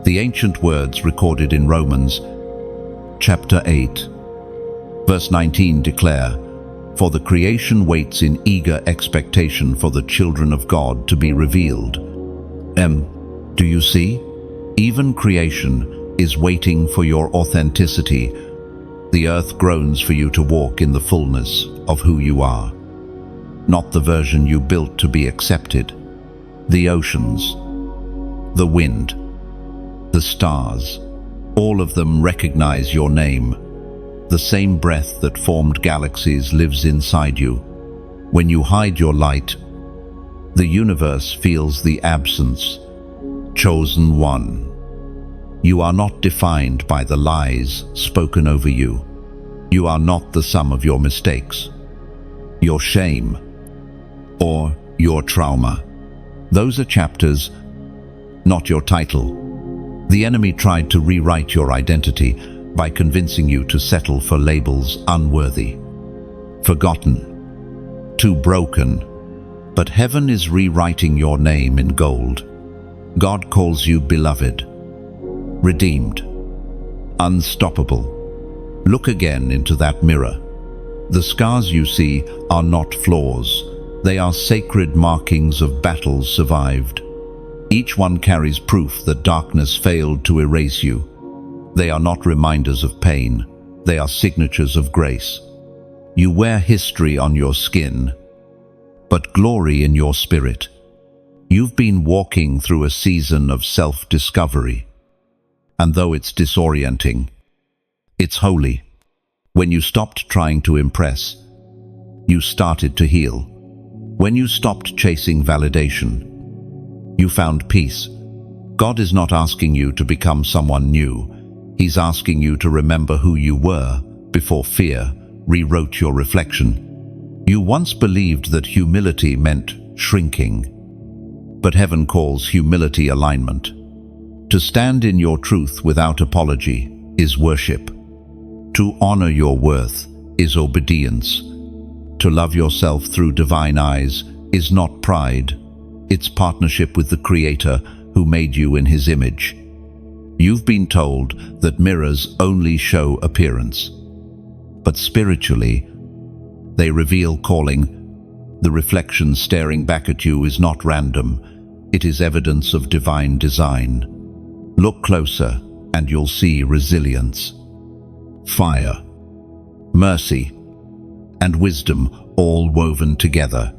The ancient words recorded in Romans chapter 8, verse 19 declare, "For the creation waits in eager expectation for the children of God to be revealed." Do you see? Even creation is waiting for your authenticity. The earth groans for you to walk in the fullness of who you are, not the version you built to be accepted. The oceans, the wind, the stars, all of them recognize your name. The same breath that formed galaxies lives inside you. When you hide your light, the universe feels the absence. Chosen one. You are not defined by the lies spoken over you. You are not the sum of your mistakes, your shame, or your trauma. Those are chapters, not your title. The enemy tried to rewrite your identity by convincing you to settle for labels unworthy, forgotten, too broken. But heaven is rewriting your name in gold. God calls you beloved, redeemed, unstoppable. Look again into that mirror. The scars you see are not flaws. They are sacred markings of battles survived. Each one carries proof that darkness failed to erase you. They are not reminders of pain. They are signatures of grace. You wear history on your skin, but glory in your spirit. You've been walking through a season of self-discovery. And though it's disorienting, it's holy. When you stopped trying to impress, you started to heal. When you stopped chasing validation, you found peace. God is not asking you to become someone new. He's asking you to remember who you were before fear rewrote your reflection. You once believed that humility meant shrinking, but heaven calls humility alignment. To stand in your truth without apology is worship. To honor your worth is obedience. To love yourself through divine eyes is not pride. It's partnership with the Creator who made you in His image. You've been told that mirrors only show appearance, but spiritually, they reveal calling. The reflection staring back at you is not random. It is evidence of divine design. Look closer and you'll see resilience, fire, mercy, and wisdom all woven together.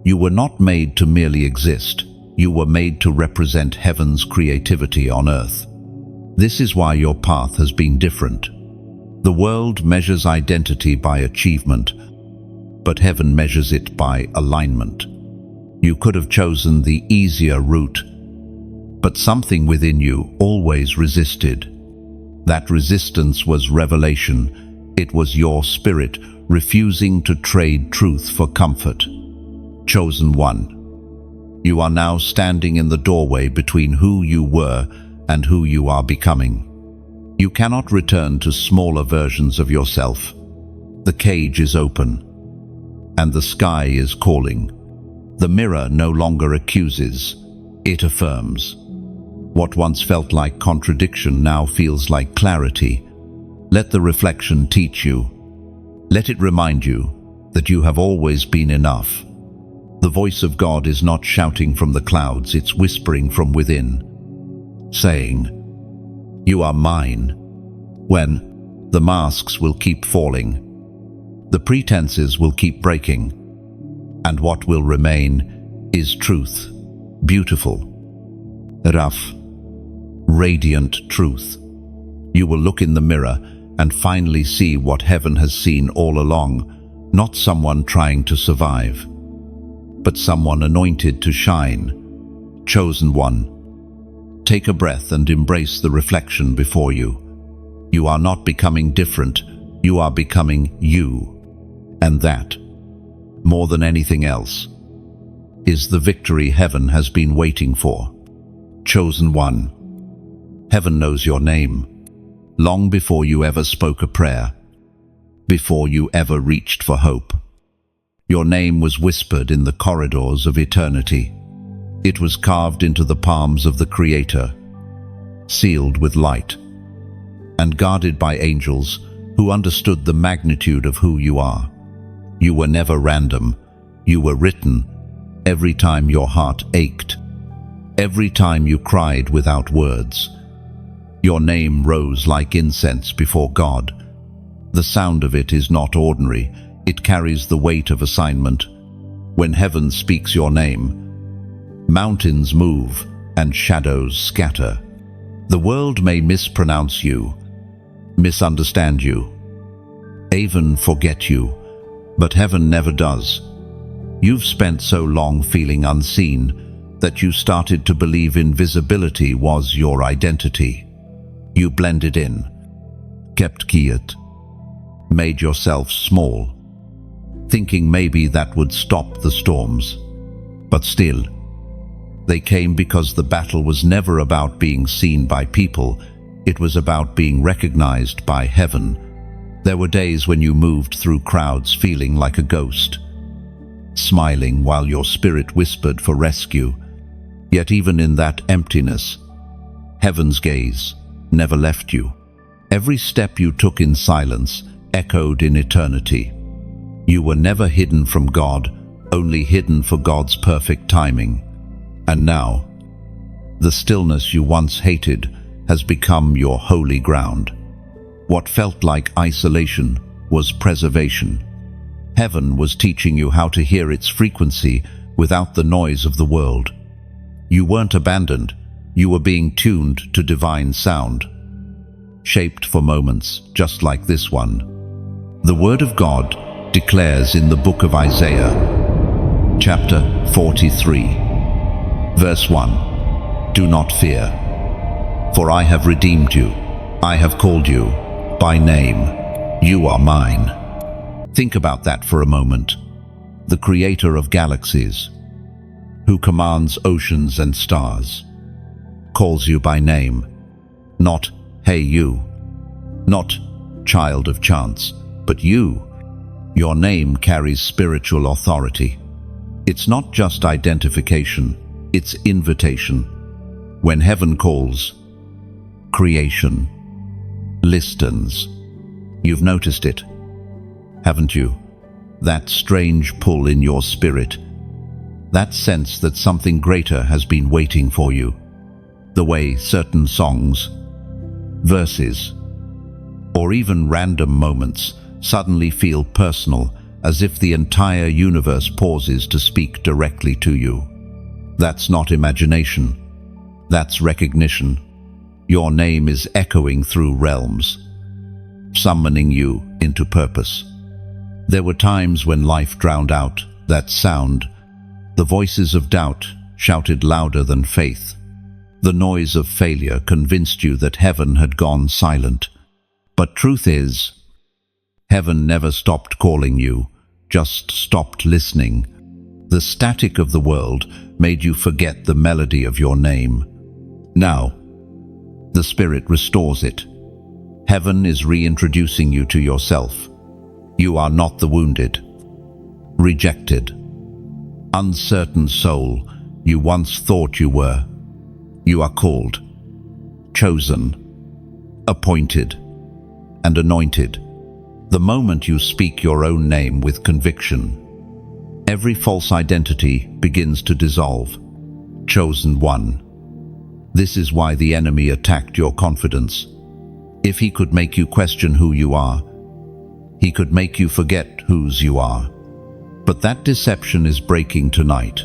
You were not made to merely exist. You were made to represent heaven's creativity on earth. This is why your path has been different. The world measures identity by achievement, but heaven measures it by alignment. You could have chosen the easier route, but something within you always resisted. That resistance was revelation. It was your spirit refusing to trade truth for comfort. Chosen one. You are now standing in the doorway between who you were and who you are becoming. You cannot return to smaller versions of yourself. The cage is open, and the sky is calling. The mirror no longer accuses, it affirms. What once felt like contradiction now feels like clarity. Let the reflection teach you. Let it remind you that you have always been enough. The voice of God is not shouting from the clouds, it's whispering from within, saying, "You are mine." When the masks will keep falling, the pretenses will keep breaking, and what will remain is truth, beautiful, rough, radiant truth. You will look in the mirror and finally see what heaven has seen all along, not someone trying to survive, but someone anointed to shine, chosen one. Take a breath and embrace the reflection before you. You are not becoming different, you are becoming you. And that, more than anything else, is the victory heaven has been waiting for. Chosen one. Heaven knows your name, long before you ever spoke a prayer, before you ever reached for hope. Your name was whispered in the corridors of eternity. It was carved into the palms of the Creator, sealed with light, and guarded by angels who understood the magnitude of who you are. You were never random. You were written every time your heart ached, every time you cried without words. Your name rose like incense before God. The sound of it is not ordinary. It carries the weight of assignment. When heaven speaks your name, mountains move and shadows scatter. The world may mispronounce you, misunderstand you, even forget you, but heaven never does. You've spent so long feeling unseen that you started to believe invisibility was your identity. You blended in, kept quiet, made yourself small, thinking maybe that would stop the storms. But still, they came because the battle was never about being seen by people, it was about being recognized by heaven. There were days when you moved through crowds feeling like a ghost, smiling while your spirit whispered for rescue. Yet even in that emptiness, heaven's gaze never left you. Every step you took in silence echoed in eternity. You were never hidden from God, only hidden for God's perfect timing. And now, the stillness you once hated has become your holy ground. What felt like isolation was preservation. Heaven was teaching you how to hear its frequency without the noise of the world. You weren't abandoned, you were being tuned to divine sound, shaped for moments just like this one. The Word of God declares in the book of Isaiah, chapter 43, verse 1, "Do not fear, for I have redeemed you. I have called you by name. You are mine." Think about that for a moment. The Creator of galaxies, who commands oceans and stars, calls you by name. Not, "Hey you," not "child of chance," but you. Your name carries spiritual authority. It's not just identification, it's invitation. When heaven calls, creation listens. You've noticed it, haven't you? That strange pull in your spirit, that sense that something greater has been waiting for you. The way certain songs, verses, or even random moments suddenly feel personal, as if the entire universe pauses to speak directly to you. That's not imagination, that's recognition. Your name is echoing through realms, summoning you into purpose. There were times when life drowned out that sound. The voices of doubt shouted louder than faith. The noise of failure convinced you that heaven had gone silent. But truth is, heaven never stopped calling you, just stopped listening. The static of the world made you forget the melody of your name. Now, the Spirit restores it. Heaven is reintroducing you to yourself. You are not the wounded, rejected, uncertain soul you once thought you were. You are called, chosen, appointed, and anointed. The moment you speak your own name with conviction, every false identity begins to dissolve. Chosen one. This is why the enemy attacked your confidence. If he could make you question who you are, he could make you forget whose you are. But that deception is breaking tonight.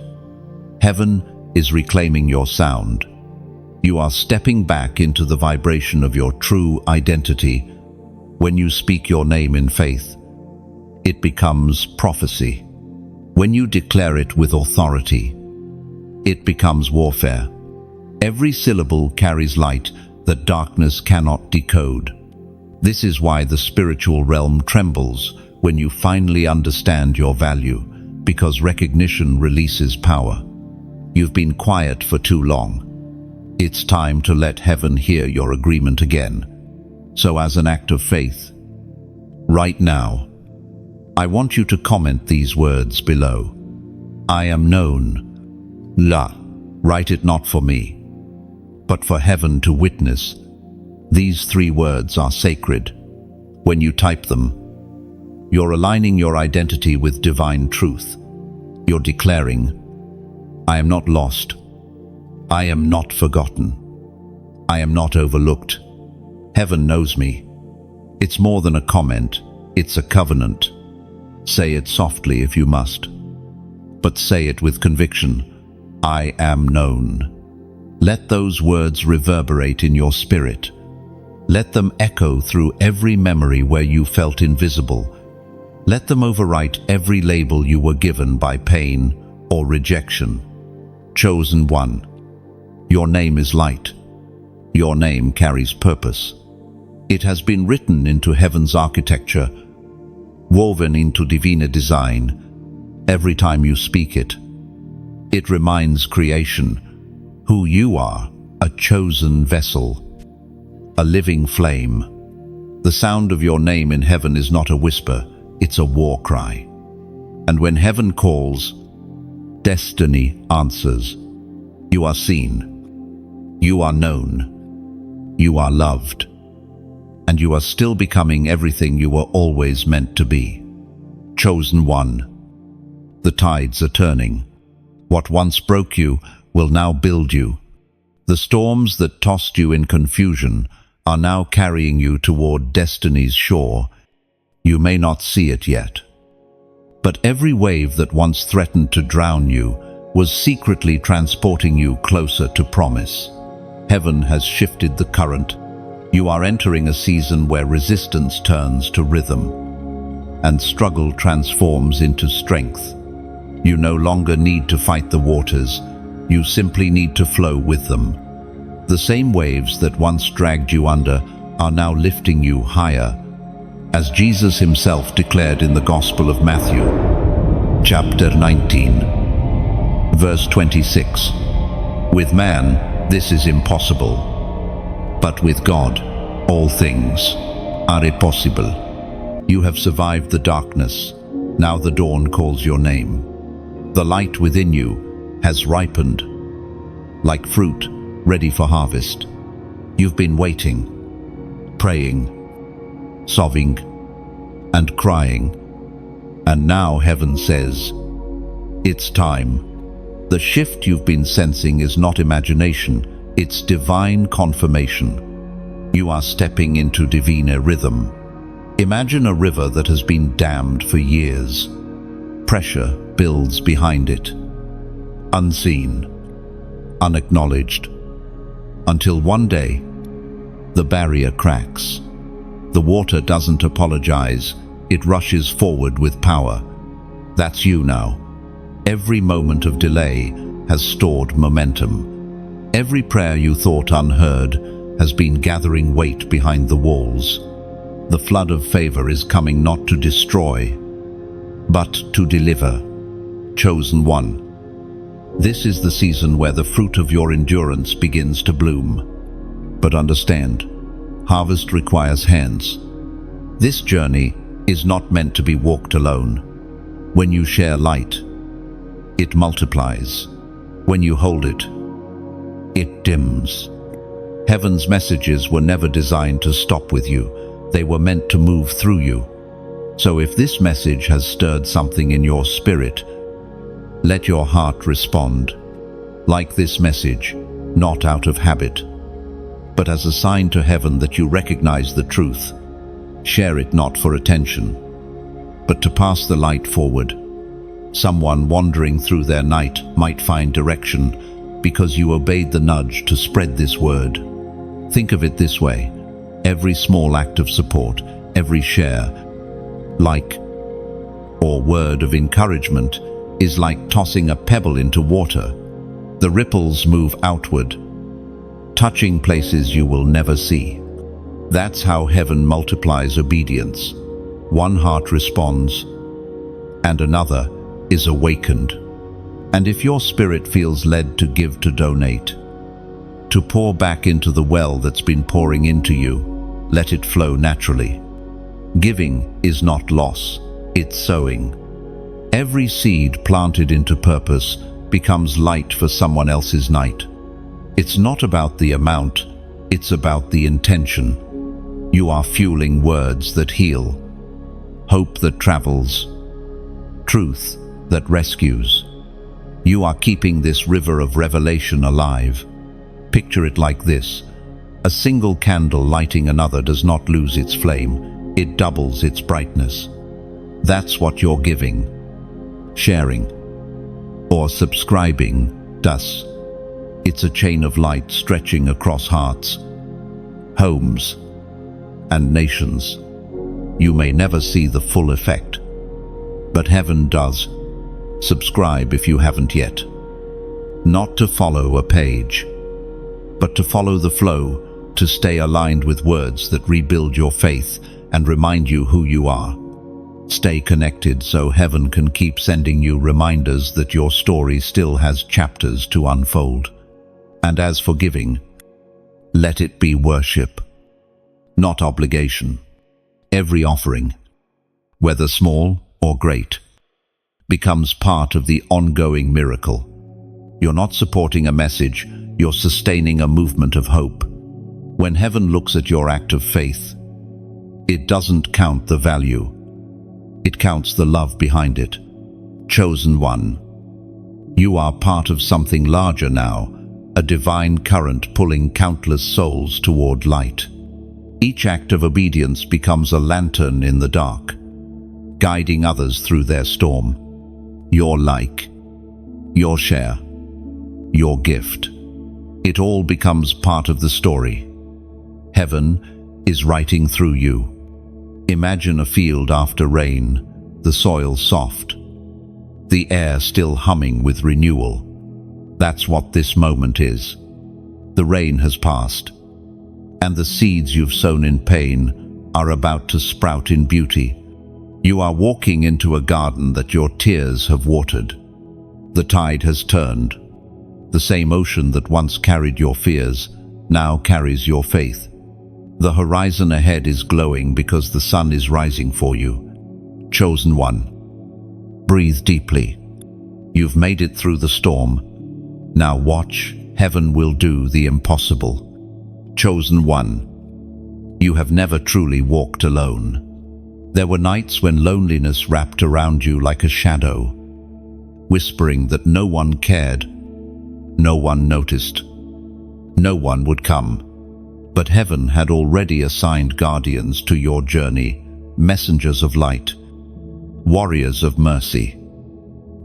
Heaven is reclaiming your sound, You are stepping back into the vibration of your true identity. When you speak your name in faith, it becomes prophecy. When you declare it with authority, it becomes warfare. Every syllable carries light that darkness cannot decode. This is why the spiritual realm trembles when you finally understand your value, because recognition releases power. You've been quiet for too long. It's time to let heaven hear your agreement again. So as an act of faith, right now, I want you to comment these words below. I am known. La. Write it not for me, but for heaven to witness. These 3 words are sacred. When you type them, you're aligning your identity with divine truth. You're declaring, I am not lost. I am not forgotten. I am not overlooked. Heaven knows me. It's more than a comment, it's a covenant. Say it softly if you must, but say it with conviction. I am known. Let those words reverberate in your spirit. Let them echo through every memory where you felt invisible. Let them overwrite every label you were given by pain or rejection. Chosen one. Your name is light. Your name carries purpose. It has been written into heaven's architecture, woven into divine design. Every time you speak it, it reminds creation who you are, a chosen vessel, a living flame. The sound of your name in heaven is not a whisper, it's a war cry. And when heaven calls, destiny answers. You are seen, you are known, you are loved, and you are still becoming everything you were always meant to be. Chosen one. The tides are turning. What once broke you will now build you. The storms that tossed you in confusion are now carrying you toward destiny's shore. You may not see it yet, but every wave that once threatened to drown you was secretly transporting you closer to promise. Heaven has shifted the current. You are entering a season where resistance turns to rhythm, and struggle transforms into strength. You no longer need to fight the waters, you simply need to flow with them. The same waves that once dragged you under are now lifting you higher, as Jesus himself declared in the Gospel of Matthew, chapter 19, verse 26. With man, this is impossible, but with God, all things are possible. You have survived the darkness. Now the dawn calls your name. The light within you has ripened, like fruit ready for harvest. You've been waiting, praying, sobbing, and crying, and now heaven says, it's time. The shift you've been sensing is not imagination, it's divine confirmation. You are stepping into divine rhythm. Imagine a river that has been dammed for years. Pressure builds behind it, unseen, unacknowledged, until one day, the barrier cracks. The water doesn't apologize, it rushes forward with power. That's you now. Every moment of delay has stored momentum. Every prayer you thought unheard has been gathering weight behind the walls. The flood of favor is coming not to destroy, but to deliver. Chosen one. This is the season where the fruit of your endurance begins to bloom. But understand, harvest requires hands. This journey is not meant to be walked alone. When you share light, it multiplies. When you hold it, it dims. Heaven's messages were never designed to stop with you. They were meant to move through you. So if this message has stirred something in your spirit, let your heart respond. Like this message, not out of habit, but as a sign to heaven that you recognize the truth. Share it not for attention, but to pass the light forward. Someone wandering through their night might find direction because you obeyed the nudge to spread this word. Think of it this way: every small act of support, every share, like, or word of encouragement is like tossing a pebble into water. The ripples move outward, touching places you will never see. That's how heaven multiplies obedience. One heart responds, and another is awakened. And if your spirit feels led to give, to donate, to pour back into the well that's been pouring into you, let it flow naturally. Giving is not loss, it's sowing. Every seed planted into purpose becomes light for someone else's night. It's not about the amount, it's about the intention. You are fueling words that heal, hope that travels, truth that rescues. You are keeping this river of revelation alive. Picture it like this: a single candle lighting another does not lose its flame, it doubles its brightness. That's what you're giving, sharing, or subscribing does. It's a chain of light stretching across hearts, homes, and nations. You may never see the full effect, but heaven does. Subscribe if you haven't yet. Not to follow a page, but to follow the flow, to stay aligned with words that rebuild your faith and remind you who you are. Stay connected so heaven can keep sending you reminders that your story still has chapters to unfold. And as for giving, let it be worship, not obligation. Every offering, whether small or great, becomes part of the ongoing miracle. You're not supporting a message, you're sustaining a movement of hope. When heaven looks at your act of faith, it doesn't count the value, it counts the love behind it. Chosen one, you are part of something larger now, a divine current pulling countless souls toward light. Each act of obedience becomes a lantern in the dark, guiding others through their storm. Your like, your share, your gift, it all becomes part of the story. Heaven is writing through you. Imagine a field after rain, the soil soft, the air still humming with renewal. That's what this moment is. The rain has passed, and the seeds you've sown in pain are about to sprout in beauty. You are walking into a garden that your tears have watered. The tide has turned. The same ocean that once carried your fears now carries your faith. The horizon ahead is glowing because the sun is rising for you. Chosen one, breathe deeply. You've made it through the storm. Now watch, heaven will do the impossible. Chosen one, you have never truly walked alone. There were nights when loneliness wrapped around you like a shadow, whispering that no one cared, no one noticed, no one would come. But heaven had already assigned guardians to your journey, messengers of light, warriors of mercy,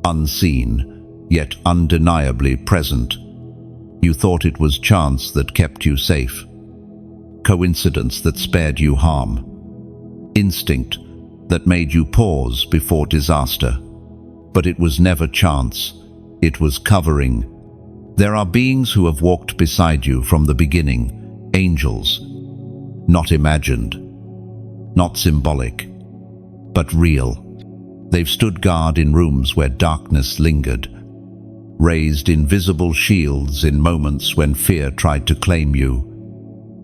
unseen, yet undeniably present. You thought it was chance that kept you safe, coincidence that spared you harm, instinct that made you pause before disaster. But it was never chance, it was covering. There are beings who have walked beside you from the beginning, angels, not imagined, not symbolic, but real. They've stood guard in rooms where darkness lingered, raised invisible shields in moments when fear tried to claim you,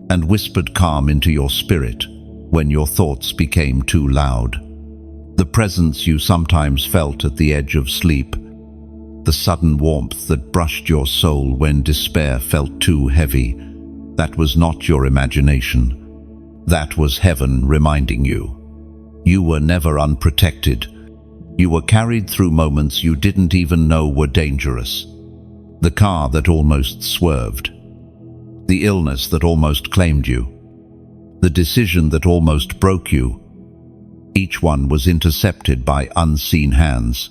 and whispered calm into your spirit when your thoughts became too loud. The presence you sometimes felt at the edge of sleep, the sudden warmth that brushed your soul when despair felt too heavy, that was not your imagination. That was heaven reminding you. You were never unprotected. You were carried through moments you didn't even know were dangerous. The car that almost swerved, the illness that almost claimed you, the decision that almost broke you. Each one was intercepted by unseen hands.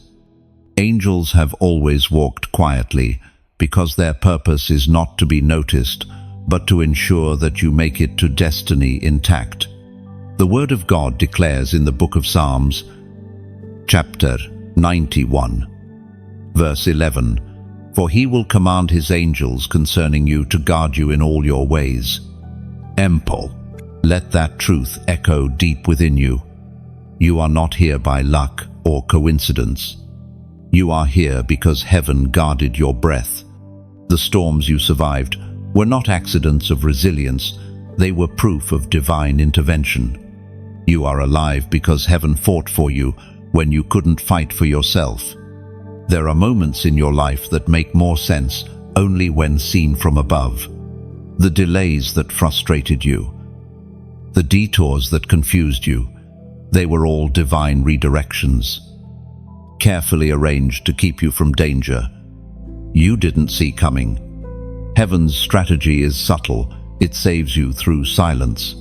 Angels have always walked quietly, because their purpose is not to be noticed, but to ensure that you make it to destiny intact. The Word of God declares in the book of Psalms, chapter 91, verse 11, "For he will command his angels concerning you to guard you in all your ways." Empol, let that truth echo deep within you. You are not here by luck or coincidence. You are here because heaven guarded your breath. The storms you survived were not accidents of resilience, they were proof of divine intervention. You are alive because heaven fought for you when you couldn't fight for yourself. There are moments in your life that make more sense only when seen from above. The delays that frustrated you, the detours that confused you, they were all divine redirections, carefully arranged to keep you from danger you didn't see coming. Heaven's strategy is subtle, it saves you through silence.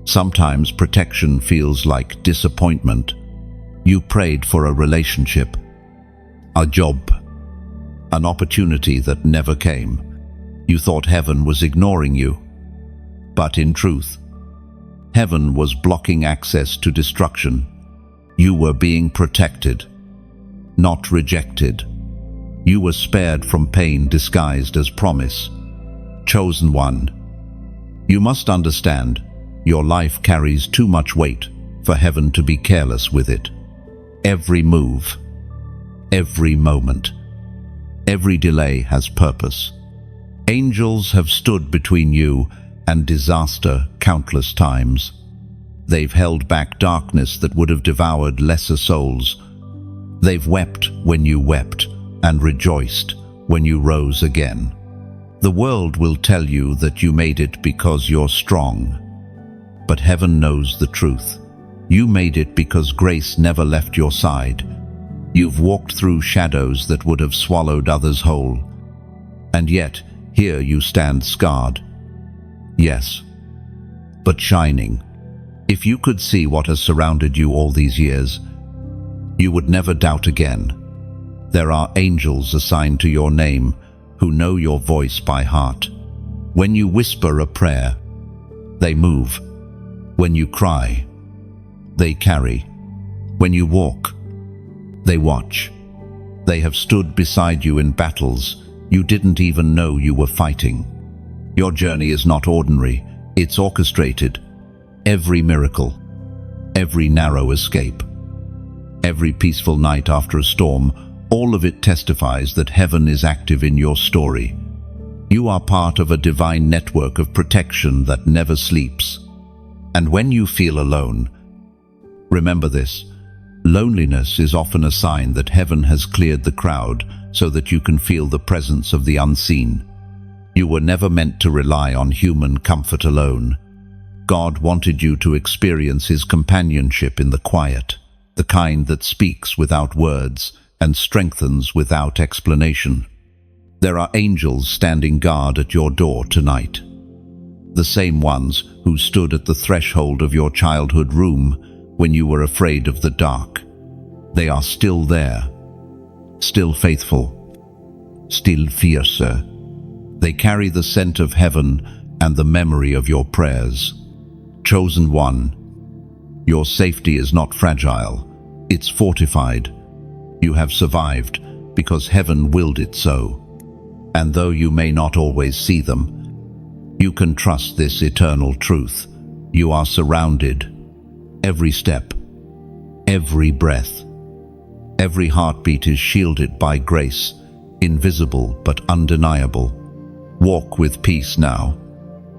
Sometimes protection feels like disappointment. You prayed for a relationship, a job, an opportunity that never came. You thought heaven was ignoring you. But in truth, heaven was blocking access to destruction. You were being protected, not rejected. You were spared from pain disguised as promise. Chosen one. You must understand, your life carries too much weight for heaven to be careless with it. Every move, every moment, every delay has purpose. Angels have stood between you and disaster countless times. They've held back darkness that would have devoured lesser souls. They've wept when you wept and rejoiced when you rose again. The world will tell you that you made it because you're strong. But heaven knows the truth. You made it because grace never left your side. You've walked through shadows that would have swallowed others whole. And yet, here you stand scarred. Yes, but shining. If you could see what has surrounded you all these years, you would never doubt again. There are angels assigned to your name who know your voice by heart. When you whisper a prayer, they move. When you cry, they carry. When you walk, they watch. They have stood beside you in battles you didn't even know you were fighting. Your journey is not ordinary, it's orchestrated. Every miracle, every narrow escape, every peaceful night after a storm, all of it testifies that heaven is active in your story. You are part of a divine network of protection that never sleeps. And when you feel alone, remember this: loneliness is often a sign that heaven has cleared the crowd so that you can feel the presence of the unseen. You were never meant to rely on human comfort alone. God wanted you to experience His companionship in the quiet, the kind that speaks without words and strengthens without explanation. There are angels standing guard at your door tonight. The same ones who stood at the threshold of your childhood room when you were afraid of the dark. They are still there, still faithful, still fiercer. They carry the scent of heaven and the memory of your prayers. Chosen one, your safety is not fragile, it's fortified. You have survived because heaven willed it so. And though you may not always see them, you can trust this eternal truth. You are surrounded. Every step, every breath, every heartbeat is shielded by grace, invisible but undeniable. Walk with peace now.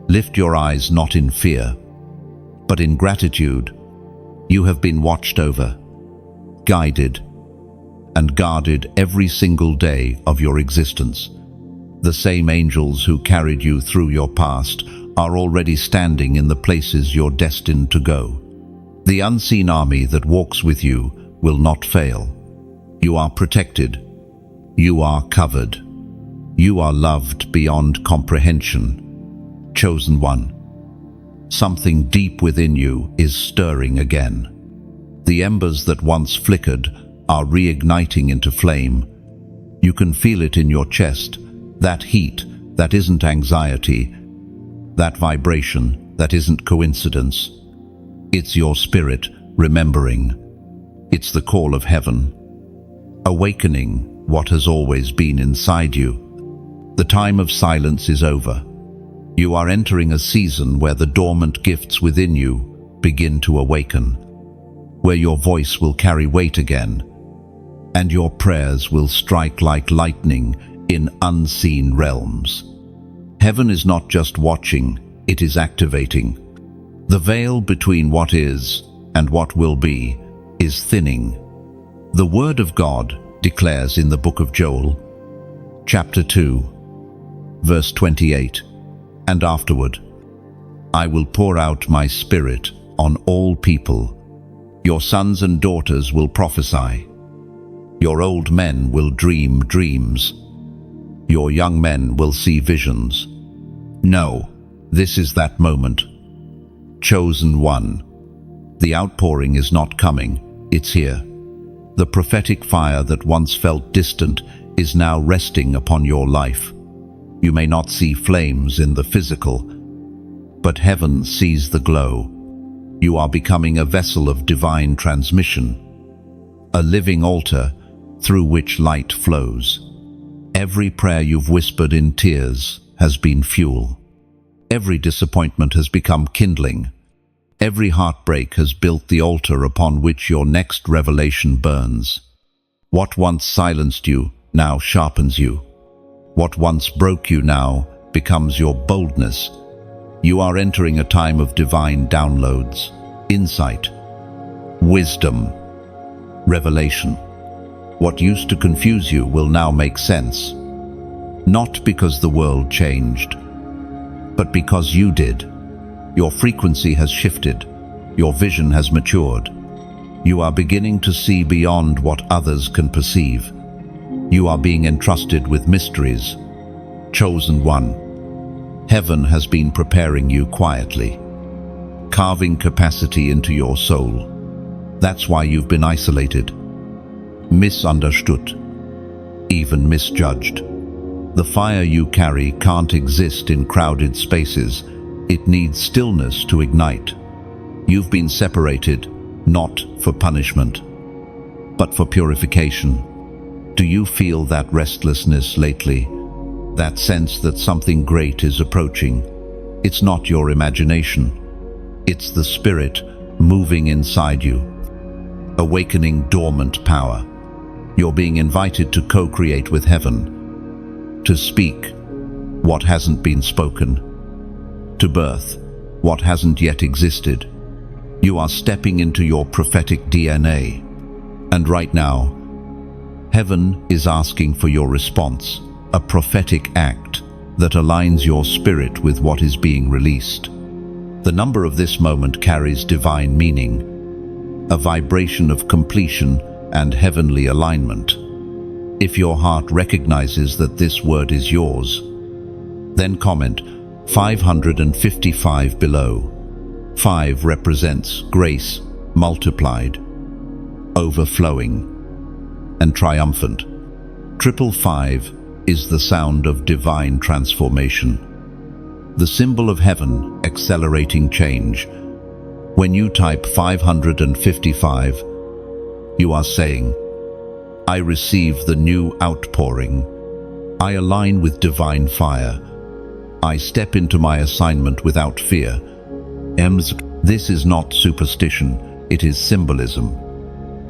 Lift your eyes not in fear, but in gratitude. You have been watched over, guided, and guarded every single day of your existence. The same angels who carried you through your past are already standing in the places you're destined to go. The unseen army that walks with you will not fail. You are protected. You are covered. You are loved beyond comprehension. Chosen one. Something deep within you is stirring again. The embers that once flickered are reigniting into flame. You can feel it in your chest, That heat, that isn't anxiety. That vibration, that isn't coincidence. It's your spirit remembering. It's the call of heaven, awakening what has always been inside you. The time of silence is over. You are entering a season where the dormant gifts within you begin to awaken, where your voice will carry weight again, and your prayers will strike like lightning in unseen realms. Heaven is not just watching, it is activating. The veil between what is and what will be is thinning. The Word of God declares in the book of Joel, chapter 2, verse 28, "And afterward, I will pour out my Spirit on all people. Your sons and daughters will prophesy. Your old men will dream dreams. Your young men will see visions." No, this is that moment. Chosen one. The outpouring is not coming, it's here. The prophetic fire that once felt distant is now resting upon your life. You may not see flames in the physical, but heaven sees the glow. You are becoming a vessel of divine transmission, a living altar through which light flows. Every prayer you've whispered in tears has been fuel. Every disappointment has become kindling. Every heartbreak has built the altar upon which your next revelation burns. What once silenced you now sharpens you. What once broke you now becomes your boldness. You are entering a time of divine downloads, insight, wisdom, revelation. What used to confuse you will now make sense. Not because the world changed, but because you did. Your frequency has shifted. Your vision has matured. You are beginning to see beyond what others can perceive. You are being entrusted with mysteries. Chosen one. Heaven has been preparing you quietly, carving capacity into your soul. That's why you've been isolated, misunderstood, even misjudged. The fire you carry can't exist in crowded spaces. It needs stillness to ignite. You've been separated, not for punishment, but for purification. Do you feel that restlessness lately? That sense that something great is approaching? It's not your imagination. It's the Spirit moving inside you, awakening dormant power. You're being invited to co-create with heaven, to speak what hasn't been spoken, to birth what hasn't yet existed. You are stepping into your prophetic DNA. And right now, heaven is asking for your response, a prophetic act that aligns your spirit with what is being released. The number of this moment carries divine meaning, a vibration of completion and heavenly alignment. If your heart recognizes that this word is yours, then comment 555 below. 5 represents grace multiplied, overflowing, and triumphant. 555 is the sound of divine transformation, the symbol of heaven accelerating change. When you type 555, you are saying, "I receive the new outpouring. I align with divine fire. I step into my assignment without fear." This is not superstition, it is symbolism.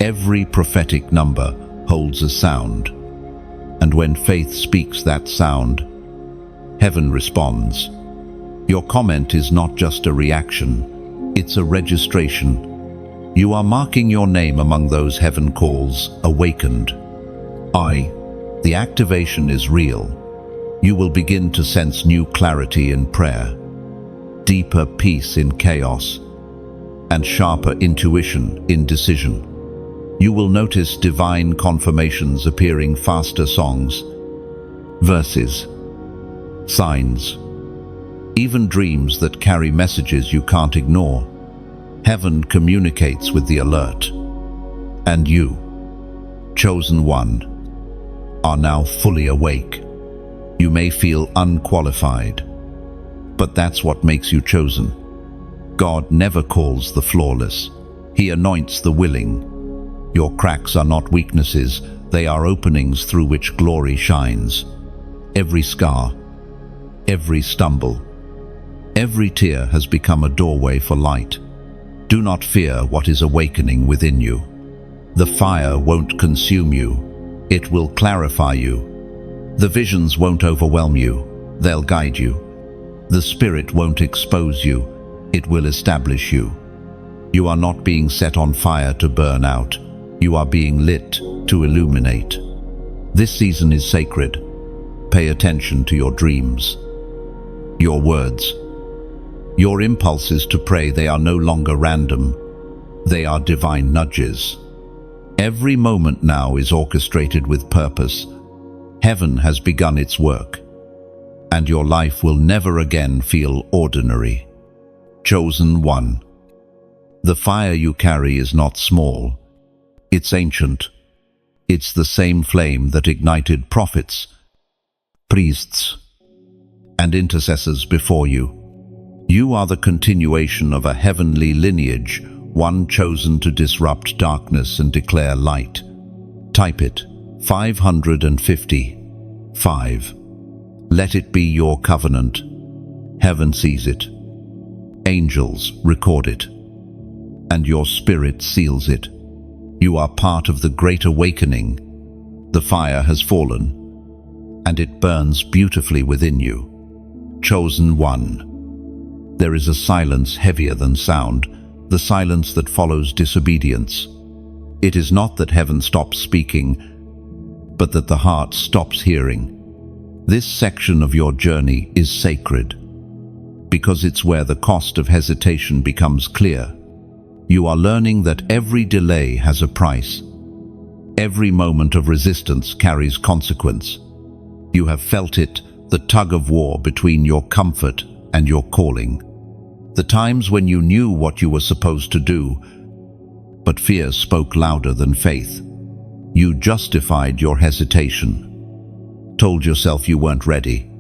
Every prophetic number holds a sound, and when faith speaks that sound, heaven responds. Your comment is not just a reaction, it's a registration. You are marking your name among those heaven calls awakened. The activation is real. You will begin to sense new clarity in prayer, deeper peace in chaos, and sharper intuition in decision. You will notice divine confirmations appearing, faster songs, verses, signs, even dreams that carry messages you can't ignore. Heaven communicates with the alert. And you, chosen one, are now fully awake. You may feel unqualified, but that's what makes you chosen. God never calls the flawless. He anoints the willing. Your cracks are not weaknesses, they are openings through which glory shines. Every scar, every stumble, every tear has become a doorway for light. Do not fear what is awakening within you. The fire won't consume you, it will clarify you. The visions won't overwhelm you, they'll guide you. The Spirit won't expose you, it will establish you. You are not being set on fire to burn out, you are being lit to illuminate. This season is sacred. Pay attention to your dreams, your words, your impulses to pray. They are no longer random, they are divine nudges. Every moment now is orchestrated with purpose. Heaven has begun its work, and your life will never again feel ordinary. Chosen one. The fire you carry is not small. It's ancient. It's the same flame that ignited prophets, priests, and intercessors before you. You are the continuation of a heavenly lineage, one chosen to disrupt darkness and declare light. Type it. 555. Let it be your covenant. Heaven sees it. Angels record it. And your spirit seals it. You are part of the great awakening. The fire has fallen, and it burns beautifully within you. Chosen one. There is a silence heavier than sound, the silence that follows disobedience. It is not that heaven stops speaking, but that the heart stops hearing. This section of your journey is sacred, because it's where the cost of hesitation becomes clear. You are learning that every delay has a price. Every moment of resistance carries consequence. You have felt it, the tug of war between your comfort and your calling. The times when you knew what you were supposed to do, but fear spoke louder than faith. You justified your hesitation, told yourself you weren't ready,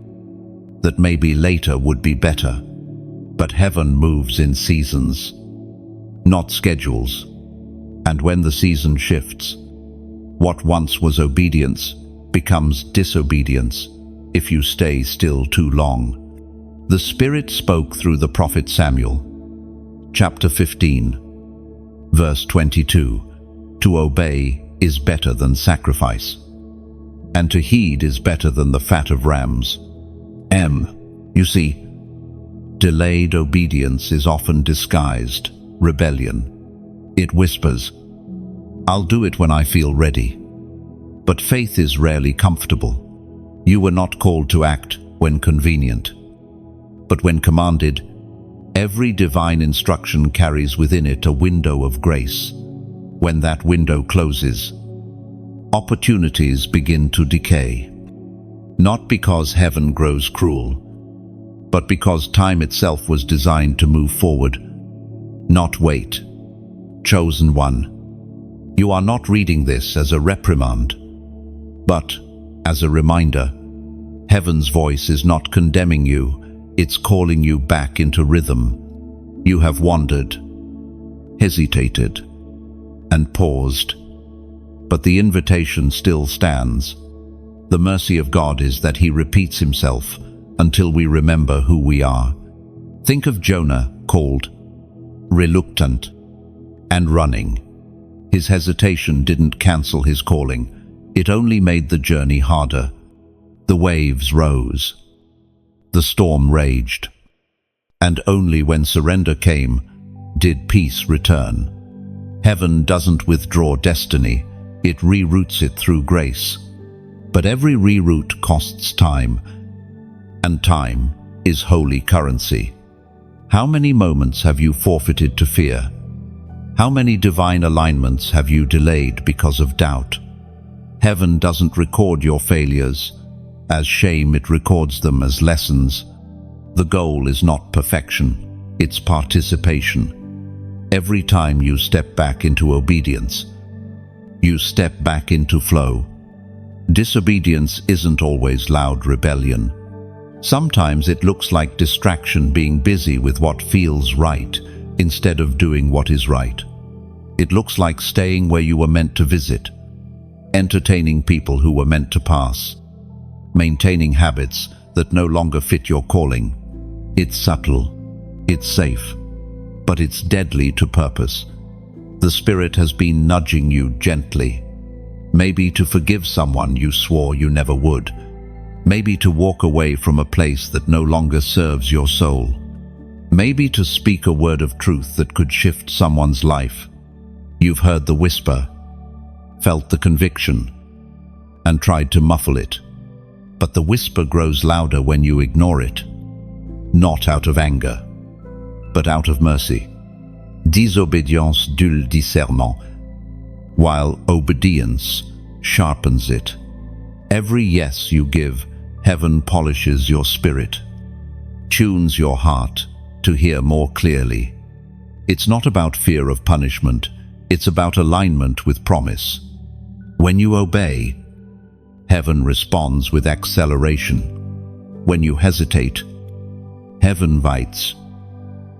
that maybe later would be better. But heaven moves in seasons, not schedules. And when the season shifts, what once was obedience becomes disobedience if you stay still too long. The Spirit spoke through the prophet Samuel. Chapter 15, verse 22. To obey is better than sacrifice, and to heed is better than the fat of rams. You see, delayed obedience is often disguised rebellion. It whispers, "I'll do it when I feel ready." But faith is rarely comfortable. You were not called to act when convenient, but when commanded. Every divine instruction carries within it a window of grace. When that window closes, opportunities begin to decay. Not because heaven grows cruel, but because time itself was designed to move forward, not wait. Chosen one. You are not reading this as a reprimand, but as a reminder. Heaven's voice is not condemning you, it's calling you back into rhythm. You have wandered, hesitated, and paused, but the invitation still stands. The mercy of God is that He repeats Himself until we remember who we are. Think of Jonah, called, reluctant, and running. His hesitation didn't cancel his calling, it only made the journey harder. The waves rose, the storm raged, and only when surrender came did peace return. Heaven doesn't withdraw destiny, it reroutes it through grace. But every reroute costs time, and time is holy currency. How many moments have you forfeited to fear? How many divine alignments have you delayed because of doubt? Heaven doesn't record your failures as shame, it records them as lessons. The goal is not perfection, it's participation. Every time you step back into obedience, you step back into flow. Disobedience isn't always loud rebellion. Sometimes it looks like distraction, being busy with what feels right instead of doing what is right. It looks like staying where you were meant to visit, entertaining people who were meant to pass, maintaining habits that no longer fit your calling. It's subtle, it's safe, but it's deadly to purpose. The Spirit has been nudging you gently, maybe to forgive someone you swore you never would, maybe to walk away from a place that no longer serves your soul, maybe to speak a word of truth that could shift someone's life. You've heard the whisper, felt the conviction, and tried to muffle it. But the whisper grows louder when you ignore it, not out of anger, but out of mercy. Désobédience dulce le discernement, while obedience sharpens it. Every yes you give, heaven polishes your spirit, tunes your heart to hear more clearly. It's not about fear of punishment, it's about alignment with promise. When you obey, heaven responds with acceleration. When you hesitate, heaven invites,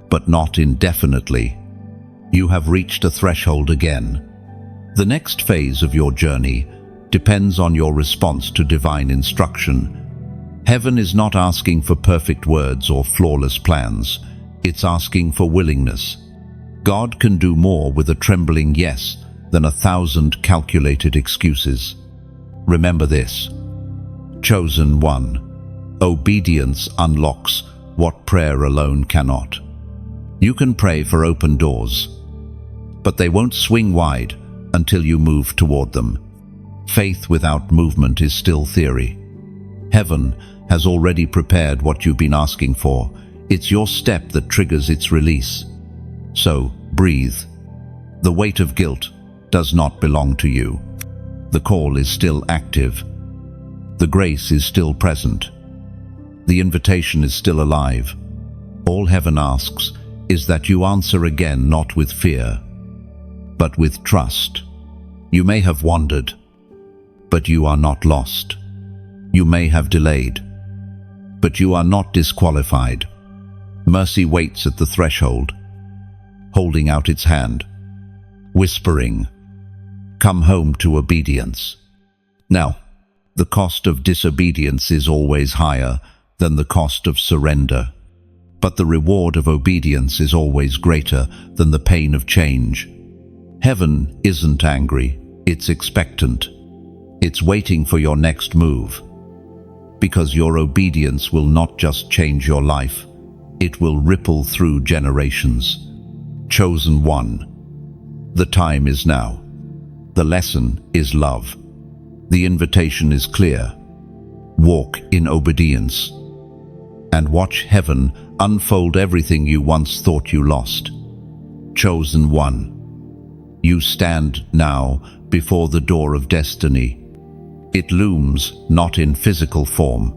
but not indefinitely. You have reached a threshold again. The next phase of your journey depends on your response to divine instruction. Heaven is not asking for perfect words or flawless plans. It's asking for willingness. God can do more with a trembling yes than 1,000 calculated excuses. Remember this. Chosen one. Obedience unlocks what prayer alone cannot. You can pray for open doors, but they won't swing wide until you move toward them. Faith without movement is still theory. Heaven has already prepared what you've been asking for. It's your step that triggers its release. So, breathe. The weight of guilt does not belong to you. The call is still active. The grace is still present. The invitation is still alive. All heaven asks is that you answer again, not with fear, but with trust. You may have wandered, but you are not lost. You may have delayed, but you are not disqualified. Mercy waits at the threshold, holding out its hand, whispering, "Come home to obedience." Now, the cost of disobedience is always higher than the cost of surrender, but the reward of obedience is always greater than the pain of change. Heaven isn't angry, it's expectant. It's waiting for your next move, because your obedience will not just change your life, it will ripple through generations. Chosen one. The time is now. The lesson is love. The invitation is clear. Walk in obedience and watch heaven unfold everything you once thought you lost. Chosen one. You stand now before the door of destiny. It looms not in physical form,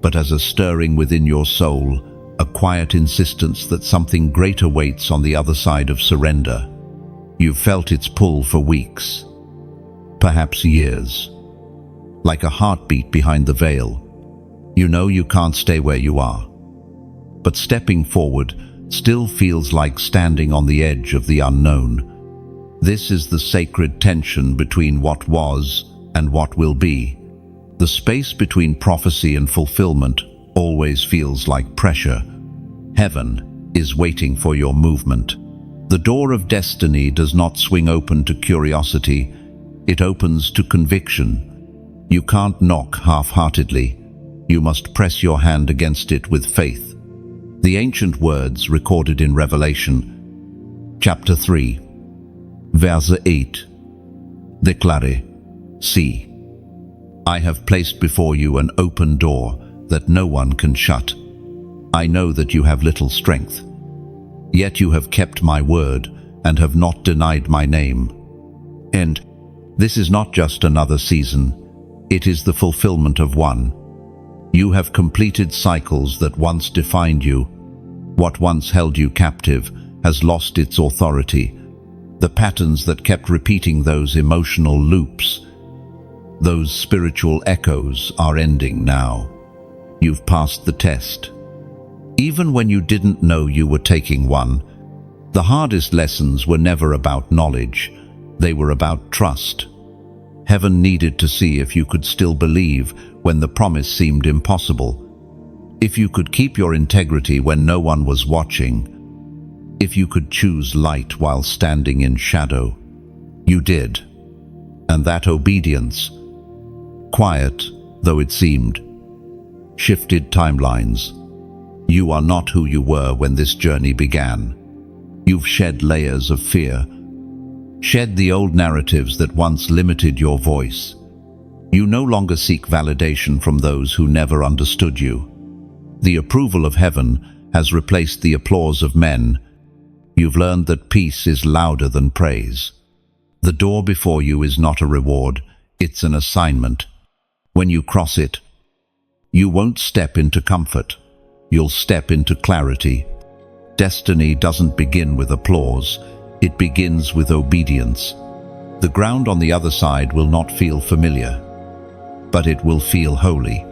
but as a stirring within your soul, a quiet insistence that something greater waits on the other side of surrender. You've felt its pull for weeks, perhaps years. Like a heartbeat behind the veil, you know you can't stay where you are. But stepping forward still feels like standing on the edge of the unknown. This is the sacred tension between what was and what will be. The space between prophecy and fulfillment always feels like pressure. Heaven is waiting for your movement. The door of destiny does not swing open to curiosity, it opens to conviction. You can't knock half-heartedly. You must press your hand against it with faith. The ancient words recorded in Revelation, chapter 3, verse 8, declare, "See, I have placed before you an open door that no one can shut. I know that you have little strength, yet you have kept my word and have not denied my name." And this is not just another season, it is the fulfillment of one. You have completed cycles that once defined you. What once held you captive has lost its authority. The patterns that kept repeating, those emotional loops, Those spiritual echoes are ending now. You've passed the test. Even when you didn't know you were taking one, the hardest lessons were never about knowledge. They were about trust. Heaven needed to see if you could still believe when the promise seemed impossible. If you could keep your integrity when no one was watching. If you could choose light while standing in shadow. You did. And that obedience, quiet though it seemed, shifted timelines. You are not who you were when this journey began. You've shed layers of fear, shed the old narratives that once limited your voice. You no longer seek validation from those who never understood you. The approval of heaven has replaced the applause of men. You've learned that peace is louder than praise. The door before you is not a reward, it's an assignment. When you cross it, you won't step into comfort. You'll step into clarity. Destiny doesn't begin with applause. It begins with obedience. The ground on the other side will not feel familiar, but it will feel holy.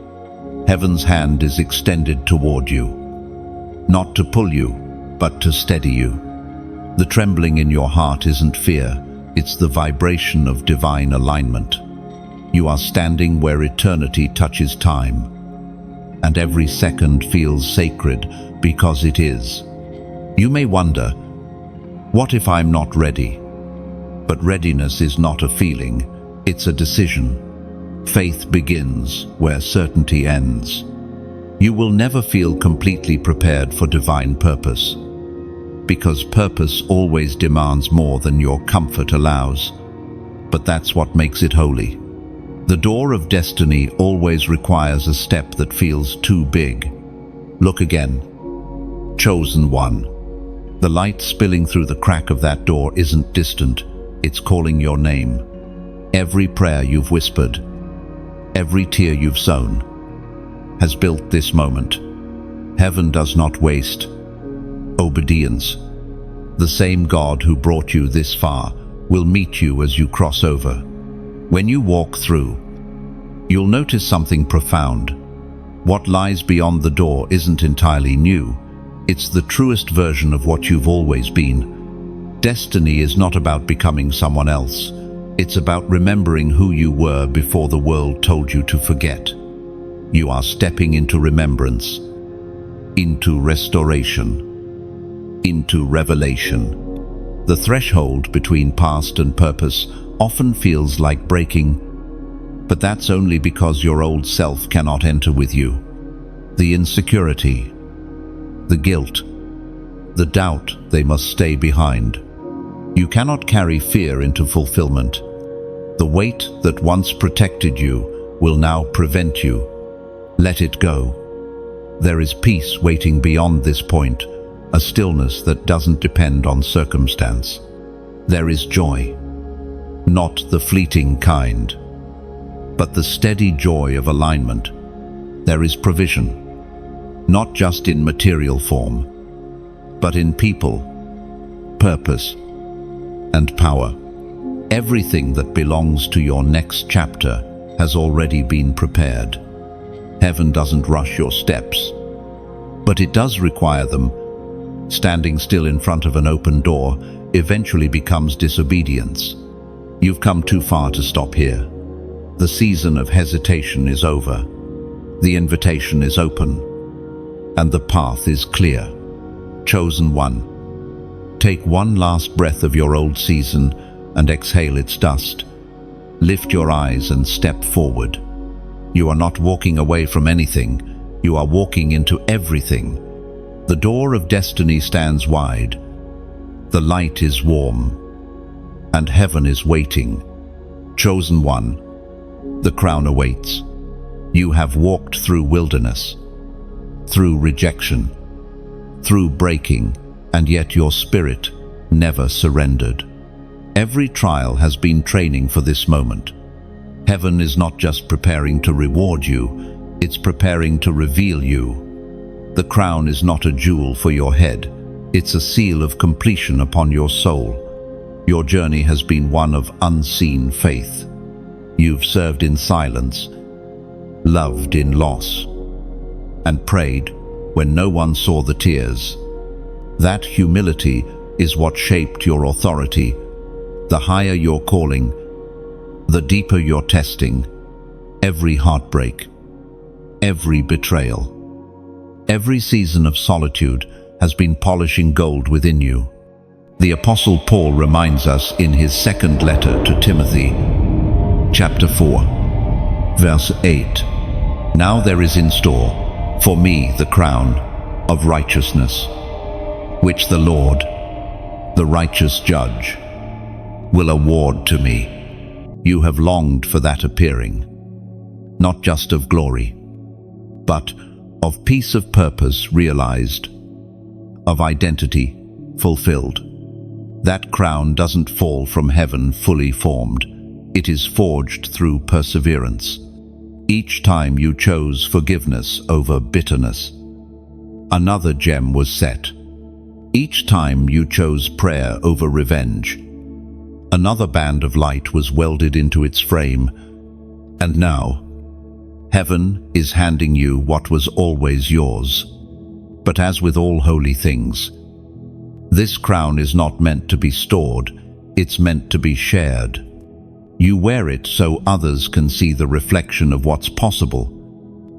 Heaven's hand is extended toward you, not to pull you, but to steady you. The trembling in your heart isn't fear, it's the vibration of divine alignment. You are standing where eternity touches time, and every second feels sacred because it is. You may wonder, what if I'm not ready? But readiness is not a feeling, it's a decision. Faith begins where certainty ends. You will never feel completely prepared for divine purpose, because purpose always demands more than your comfort allows. But that's what makes it holy. The door of destiny always requires a step that feels too big. Look again. Chosen one. The light spilling through the crack of that door isn't distant, it's calling your name. Every prayer you've whispered, every tear you've sown, has built this moment. Heaven does not waste obedience. The same God who brought you this far will meet you as you cross over. When you walk through, you'll notice something profound. What lies beyond the door isn't entirely new. It's the truest version of what you've always been. Destiny is not about becoming someone else. It's about remembering who you were before the world told you to forget. You are stepping into remembrance, into restoration, into revelation. The threshold between past and purpose often feels like breaking, but that's only because your old self cannot enter with you. The insecurity, the guilt, the doubt, they must stay behind. You cannot carry fear into fulfillment. The weight that once protected you will now prevent you. Let it go. There is peace waiting beyond this point, a stillness that doesn't depend on circumstance. There is joy, not the fleeting kind, but the steady joy of alignment. There is provision, not just in material form, but in people, purpose, and power. Everything that belongs to your next chapter has already been prepared. Heaven doesn't rush your steps, but it does require them. Standing still in front of an open door eventually becomes disobedience. You've come too far to stop here. The season of hesitation is over. The invitation is open, and the path is clear. Chosen one. Take one last breath of your old season and exhale its dust. Lift your eyes and step forward. You are not walking away from anything. You are walking into everything. The door of destiny stands wide. The light is warm, and heaven is waiting. Chosen one. The crown awaits. You have walked through wilderness, through rejection, through breaking, and yet your spirit never surrendered. Every trial has been training for this moment. Heaven is not just preparing to reward you, it's preparing to reveal you. The crown is not a jewel for your head, it's a seal of completion upon your soul. Your journey has been one of unseen faith. You've served in silence, loved in loss, and prayed when no one saw the tears. That humility is what shaped your authority. The higher your calling, the deeper your testing. Every heartbreak, every betrayal, every season of solitude has been polishing gold within you. The Apostle Paul reminds us in his second letter to Timothy, chapter 4, verse 8, "Now there is in store for me the crown of righteousness, which the Lord, the righteous judge, will award to me." You have longed for that appearing, not just of glory, but of peace of purpose realized, of identity fulfilled. That crown doesn't fall from heaven fully formed. It is forged through perseverance. Each time you chose forgiveness over bitterness, another gem was set. Each time you chose prayer over revenge, another band of light was welded into its frame. And now, heaven is handing you what was always yours. But as with all holy things, this crown is not meant to be stored, it's meant to be shared. You wear it so others can see the reflection of what's possible.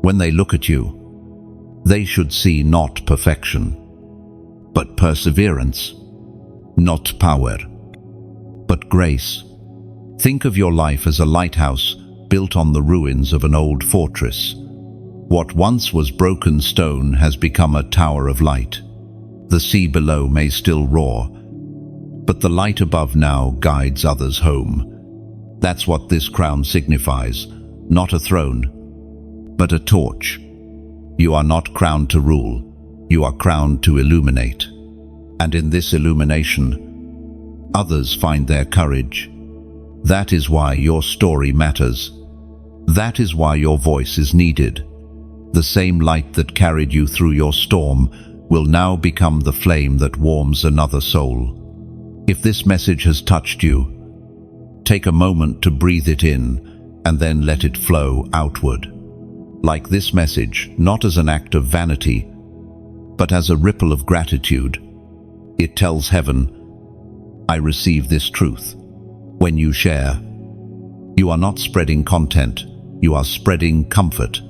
When they look at you, they should see not perfection, but perseverance, not power, but grace. Think of your life as a lighthouse built on the ruins of an old fortress. What once was broken stone has become a tower of light. The sea below may still roar, but the light above now guides others home. That's what this crown signifies, not a throne, but a torch. You are not crowned to rule, you are crowned to illuminate. And in this illumination, others find their courage. That is why your story matters. That is why your voice is needed. The same light that carried you through your storm will now become the flame that warms another soul. If this message has touched you, take a moment to breathe it in and then let it flow outward. Like this message, not as an act of vanity, but as a ripple of gratitude. It tells heaven, I receive this truth. When you share, you are not spreading content, you are spreading comfort.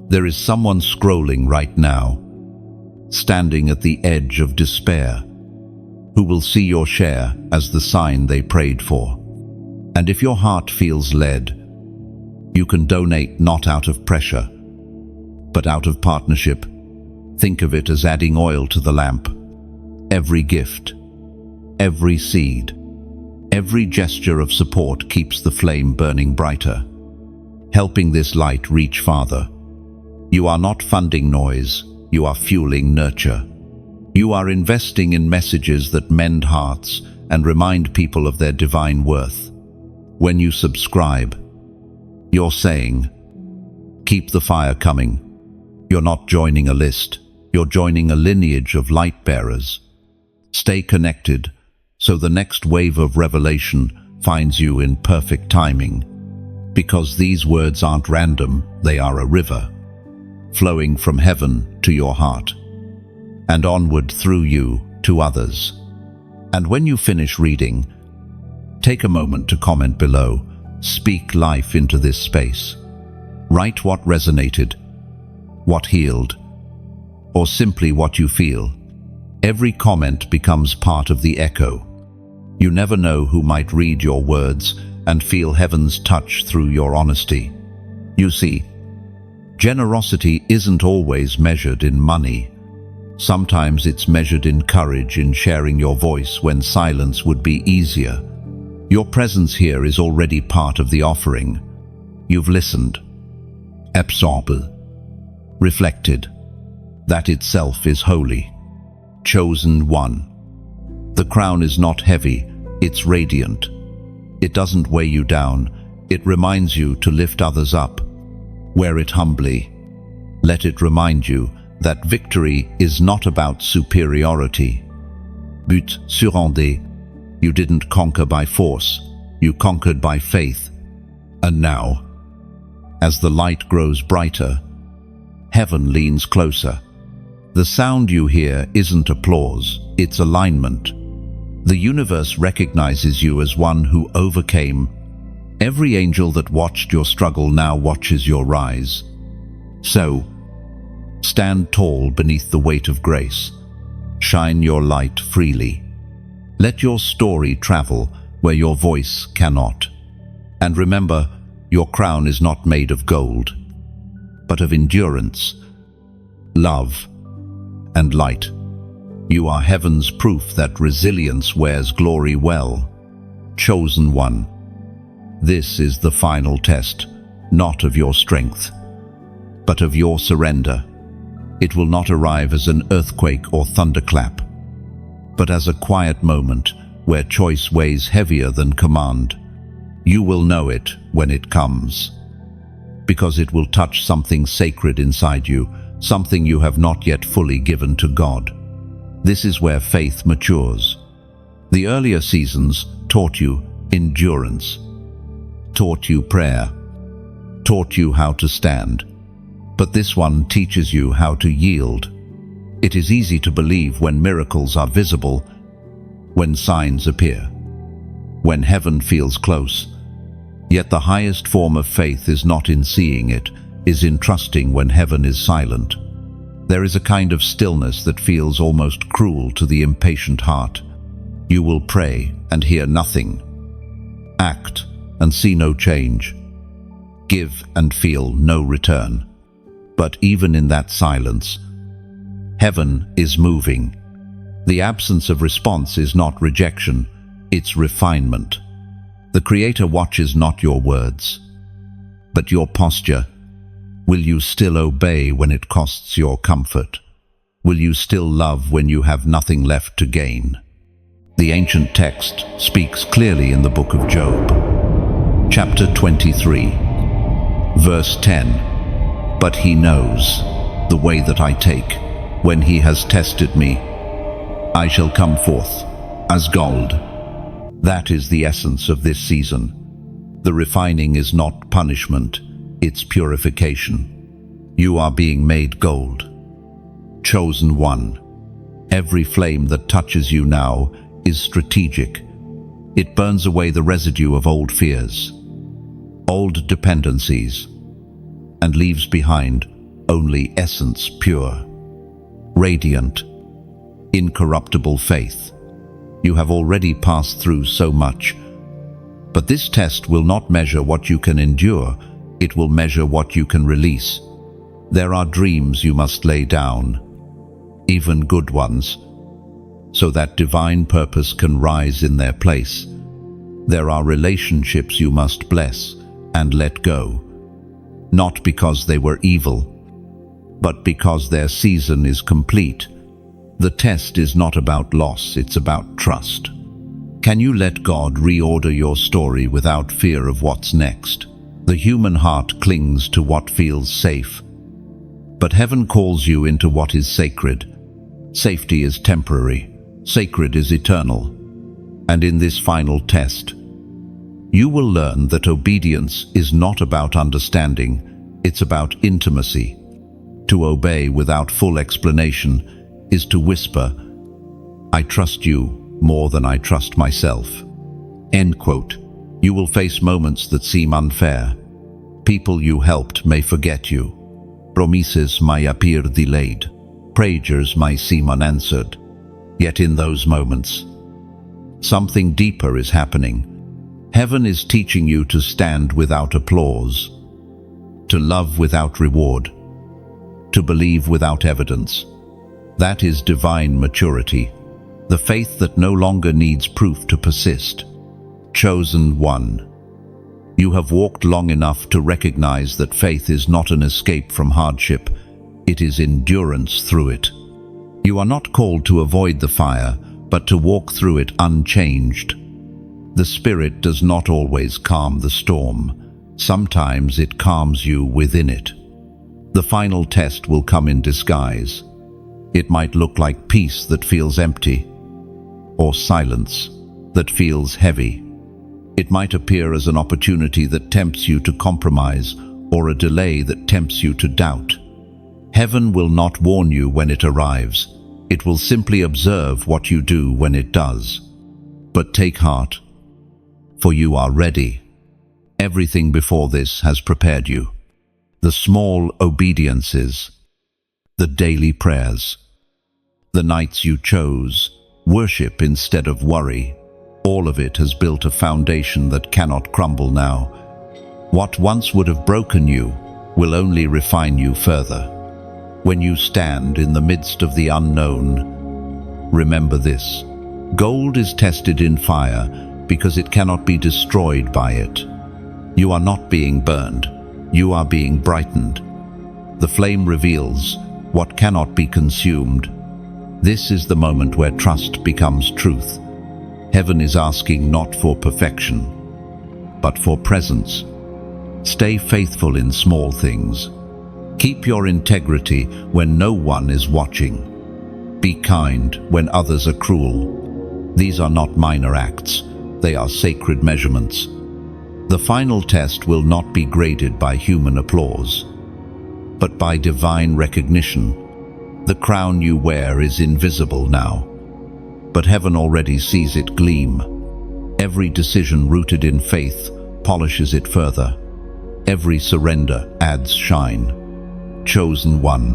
There is someone scrolling right now, standing at the edge of despair, who will see your share as the sign they prayed for. And if your heart feels led, you can donate not out of pressure, but out of partnership. Think of it as adding oil to the lamp. Every gift, every seed, every gesture of support keeps the flame burning brighter, helping this light reach farther. You are not funding noise, you are fueling nurture. You are investing in messages that mend hearts and remind people of their divine worth. When you subscribe, you're saying, keep the fire coming. You're not joining a list, you're joining a lineage of light bearers. Stay connected so the next wave of revelation finds you in perfect timing. Because these words aren't random, they are a river, flowing from heaven to your heart, and onward through you to others. And when you finish reading, take a moment to comment below. Speak life into this space. Write what resonated, what healed, or simply what you feel. Every comment becomes part of the echo. You never know who might read your words and feel heaven's touch through your honesty. You see, generosity isn't always measured in money. Sometimes it's measured in courage, in sharing your voice when silence would be easier. Your presence here is already part of the offering. You've listened, absorbed, reflected. That itself is holy. Chosen one. The crown is not heavy, it's radiant. It doesn't weigh you down, it reminds you to lift others up. Wear it humbly. Let it remind you that victory is not about superiority. But surrender, you didn't conquer by force, you conquered by faith. And now, as the light grows brighter, heaven leans closer. The sound you hear isn't applause, it's alignment. The universe recognizes you as one who overcame. Every angel that watched your struggle now watches your rise. So, stand tall beneath the weight of grace. Shine your light freely. Let your story travel where your voice cannot. And remember, your crown is not made of gold, but of endurance, love, and light. You are heaven's proof that resilience wears glory well. Chosen one. This is the final test, not of your strength, but of your surrender. It will not arrive as an earthquake or thunderclap, but as a quiet moment where choice weighs heavier than command. You will know it when it comes, because it will touch something sacred inside you, something you have not yet fully given to God. This is where faith matures. The earlier seasons taught you endurance, taught you prayer, taught you how to stand. But this one teaches you how to yield. It is easy to believe when miracles are visible, when signs appear, when heaven feels close. Yet the highest form of faith is not in seeing it, is in trusting when heaven is silent. There is a kind of stillness that feels almost cruel to the impatient heart. You will pray and hear nothing, act and see no change, give and feel no return. But even in that silence, heaven is moving. The absence of response is not rejection, it's refinement. The Creator watches not your words, but your posture. Will you still obey when it costs your comfort? Will you still love when you have nothing left to gain? The ancient text speaks clearly in the book of Job. Chapter 23, verse 10. But he knows the way that I take. When he has tested me, I shall come forth as gold. That is the essence of this season. The refining is not punishment, it's purification. You are being made gold. Chosen one. Every flame that touches you now is strategic. It burns away the residue of old fears, old dependencies, and leaves behind only essence pure, radiant, incorruptible faith. You have already passed through so much, but this test will not measure what you can endure, it will measure what you can release. There are dreams you must lay down, even good ones, so that divine purpose can rise in their place. There are relationships you must bless and let go, not because they were evil, but because their season is complete. The test is not about loss, it's about trust. Can you let God reorder your story without fear of what's next? The human heart clings to what feels safe, but heaven calls you into what is sacred. Safety is temporary, sacred is eternal. And in this final test, you will learn that obedience is not about understanding, it's about intimacy. To obey without full explanation is to whisper, I trust you more than I trust myself. End quote. You will face moments that seem unfair. People you helped may forget you. Promises may appear delayed. Prayers may seem unanswered. Yet in those moments, something deeper is happening. Heaven is teaching you to stand without applause, to love without reward, to believe without evidence. That is divine maturity, the faith that no longer needs proof to persist. Chosen one. You have walked long enough to recognize that faith is not an escape from hardship, it is endurance through it. You are not called to avoid the fire, but to walk through it unchanged. The Spirit does not always calm the storm. Sometimes it calms you within it. The final test will come in disguise. It might look like peace that feels empty, or silence that feels heavy. It might appear as an opportunity that tempts you to compromise, or a delay that tempts you to doubt. Heaven will not warn you when it arrives. It will simply observe what you do when it does. But take heart, for you are ready. Everything before this has prepared you. The small obediences, the daily prayers, the nights you chose, worship instead of worry, all of it has built a foundation that cannot crumble now. What once would have broken you will only refine you further. When you stand in the midst of the unknown, remember this: gold is tested in fire because it cannot be destroyed by it. You are not being burned, you are being brightened. The flame reveals what cannot be consumed. This is the moment where trust becomes truth. Heaven is asking not for perfection, but for presence. Stay faithful in small things. Keep your integrity when no one is watching. Be kind when others are cruel. These are not minor acts, they are sacred measurements. The final test will not be graded by human applause, but by divine recognition. The crown you wear is invisible now, but heaven already sees it gleam. Every decision rooted in faith polishes it further. Every surrender adds shine. Chosen one.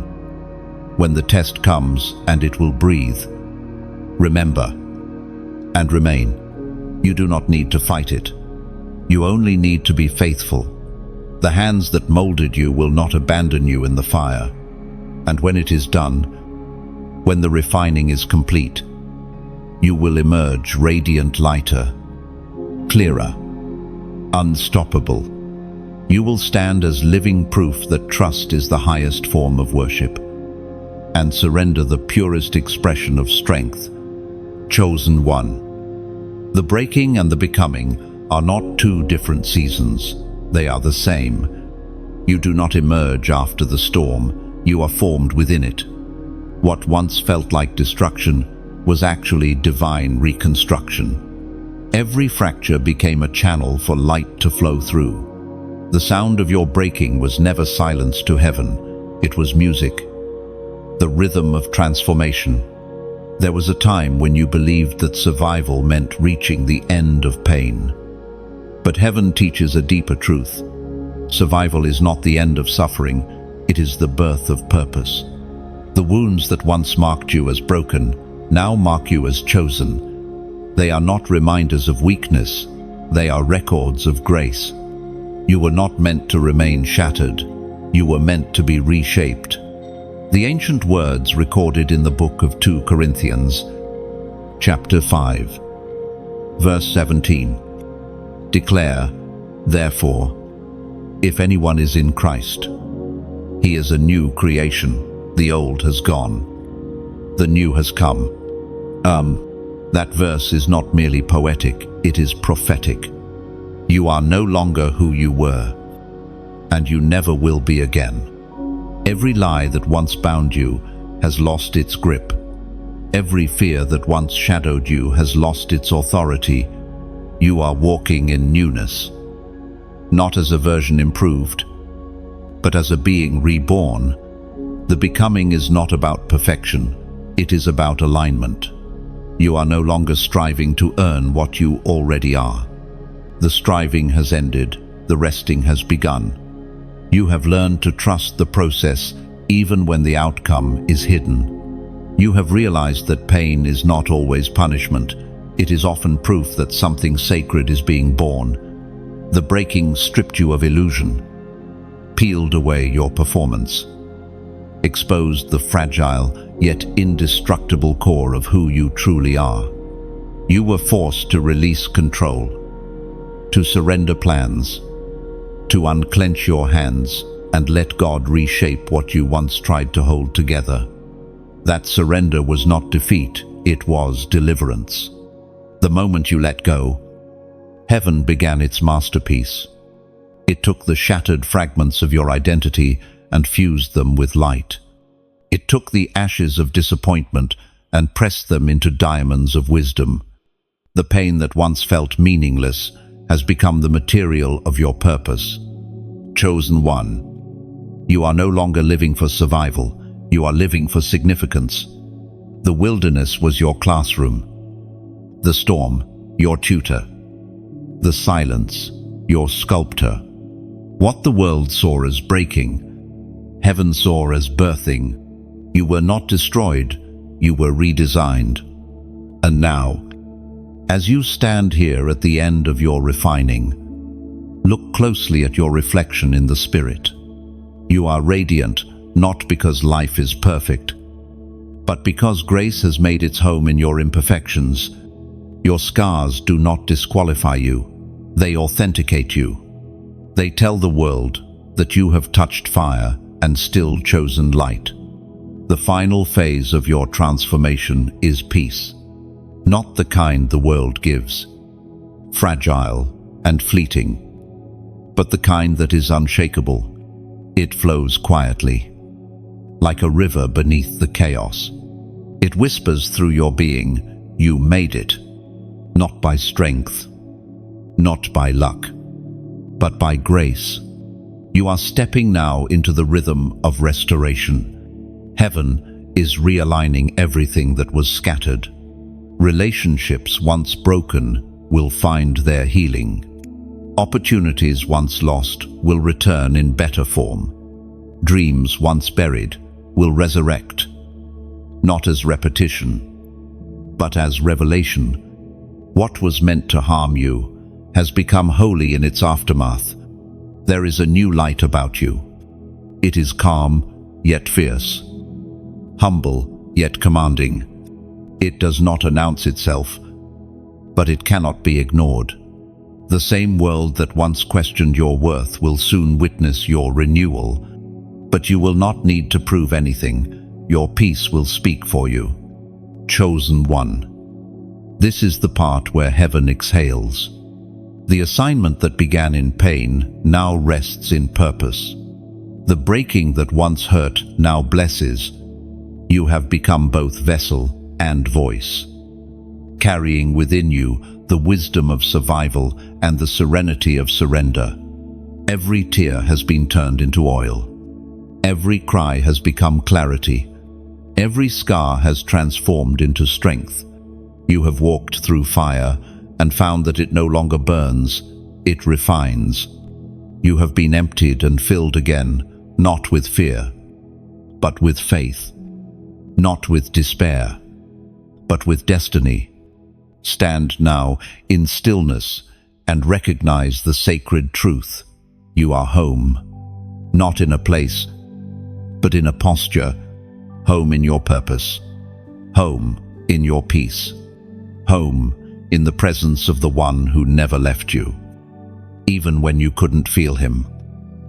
When the test comes and it will breathe, remember and remain. You do not need to fight it. You only need to be faithful. The hands that molded you will not abandon you in the fire. And when it is done, when the refining is complete, you will emerge radiant, lighter, clearer, unstoppable. You will stand as living proof that trust is the highest form of worship, and surrender the purest expression of strength. Chosen one. The breaking and the becoming are not two different seasons. They are the same. You do not emerge after the storm, you are formed within it. What once felt like destruction was actually divine reconstruction. Every fracture became a channel for light to flow through. The sound of your breaking was never silence to heaven. It was music, the rhythm of transformation. There was a time when you believed that survival meant reaching the end of pain. But heaven teaches a deeper truth. Survival is not the end of suffering, it is the birth of purpose. The wounds that once marked you as broken now mark you as chosen. They are not reminders of weakness, they are records of grace. You were not meant to remain shattered, you were meant to be reshaped. The ancient words recorded in the book of 2 Corinthians, chapter 5, verse 17, declare, therefore, if anyone is in Christ, he is a new creation. The old has gone, the new has come. That verse is not merely poetic, it is prophetic. You are no longer who you were, and you never will be again. Every lie that once bound you has lost its grip. Every fear that once shadowed you has lost its authority. You are walking in newness, not as a version improved, but as a being reborn. The becoming is not about perfection, it is about alignment. You are no longer striving to earn what you already are. The striving has ended, the resting has begun. You have learned to trust the process even when the outcome is hidden. You have realized that pain is not always punishment. It is often proof that something sacred is being born. The breaking stripped you of illusion, peeled away your performance, exposed the fragile yet indestructible core of who you truly are. You were forced to release control, to surrender plans, to unclench your hands and let God reshape what you once tried to hold together. That surrender was not defeat, it was deliverance. The moment you let go, heaven began its masterpiece. It took the shattered fragments of your identity and fused them with light. It took the ashes of disappointment and pressed them into diamonds of wisdom. The pain that once felt meaningless has become the material of your purpose. Chosen one. You are no longer living for survival. You are living for significance. The wilderness was your classroom. The storm, your tutor. The silence, your sculptor. What the world saw as breaking, heaven saw as birthing. You were not destroyed, you were redesigned. And now, as you stand here at the end of your refining, look closely at your reflection in the spirit. You are radiant, not because life is perfect, but because grace has made its home in your imperfections. Your scars do not disqualify you, they authenticate you. They tell the world that you have touched fire and still chosen light. The final phase of your transformation is peace, not the kind the world gives, fragile and fleeting, but the kind that is unshakable. It flows quietly, like a river beneath the chaos. It whispers through your being, you made it, not by strength, not by luck, but by grace. You are stepping now into the rhythm of restoration. Heaven is realigning everything that was scattered. Relationships once broken will find their healing. Opportunities once lost will return in better form. Dreams once buried will resurrect, not as repetition, but as revelation. What was meant to harm you has become holy in its aftermath. There is a new light about you. It is calm, yet fierce. Humble, yet commanding. It does not announce itself, but it cannot be ignored. The same world that once questioned your worth will soon witness your renewal, but you will not need to prove anything. Your peace will speak for you. Chosen one. This is the part where heaven exhales. The assignment that began in pain now rests in purpose. The breaking that once hurt now blesses. You have become both vessel and voice, carrying within you the wisdom of survival and the serenity of surrender. Every tear has been turned into oil. Every cry has become clarity. Every scar has transformed into strength. You have walked through fire and found that it no longer burns, it refines. You have been emptied and filled again, not with fear, but with faith. Not with despair, but with destiny. Stand now in stillness and recognize the sacred truth. You are home, not in a place, but in a posture. Home in your purpose. Home in your peace. Home in the presence of the one who never left you, even when you couldn't feel him.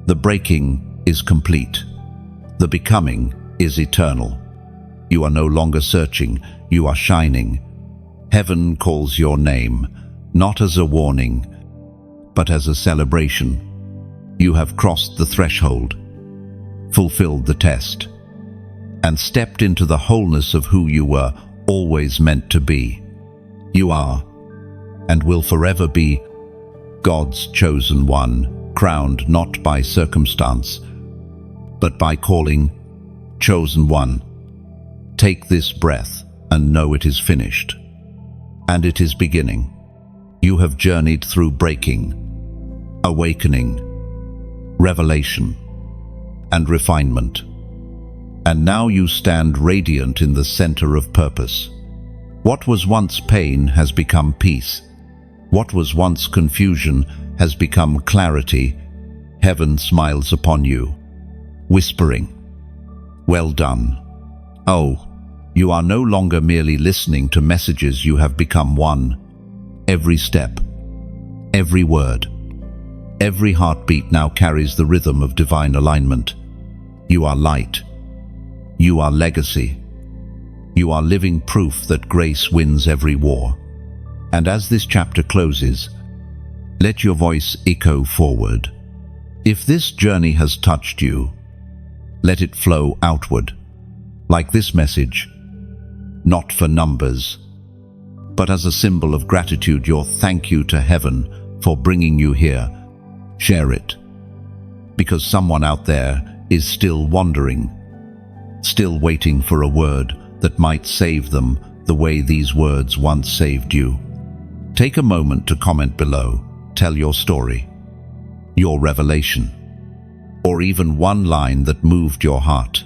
The breaking is complete. The becoming is eternal. You are no longer searching, you are shining. Heaven calls your name, not as a warning, but as a celebration. You have crossed the threshold, fulfilled the test, and stepped into the wholeness of who you were always meant to be. You are, and will forever be, God's chosen one, crowned not by circumstance, but by calling. Chosen one. Take this breath and know it is finished. And it is beginning. You have journeyed through breaking, awakening, revelation, and refinement. And now you stand radiant in the center of purpose. What was once pain has become peace. What was once confusion has become clarity. Heaven smiles upon you, whispering, "Well done." Oh, you are no longer merely listening to messages, you have become one. Every step, every word, every heartbeat now carries the rhythm of divine alignment. You are light. You are legacy. You are living proof that grace wins every war. And as this chapter closes, let your voice echo forward. If this journey has touched you, let it flow outward, like this message, not for numbers, but as a symbol of gratitude, your thank you to heaven for bringing you here. Share it, because someone out there is still wandering, still waiting for a word that might save them the way these words once saved you. Take a moment to comment below. Tell your story, your revelation, or even one line that moved your heart.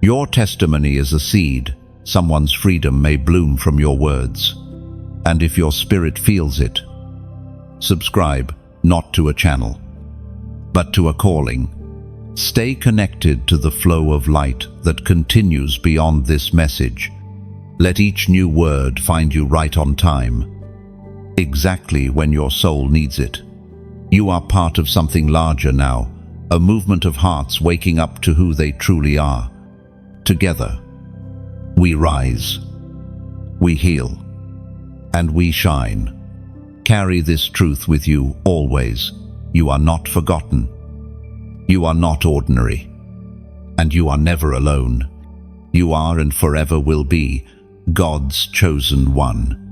Your testimony is a seed. Someone's freedom may bloom from your words. And if your spirit feels it, subscribe not to a channel, but to a calling. Stay connected to the flow of light that continues beyond this message. Let each new word find you right on time, exactly when your soul needs it. You are part of something larger now, a movement of hearts waking up to who they truly are. Together, we rise, we heal, and we shine. Carry this truth with you always. You are not forgotten. You are not ordinary. And you are never alone. You are and forever will be God's chosen one.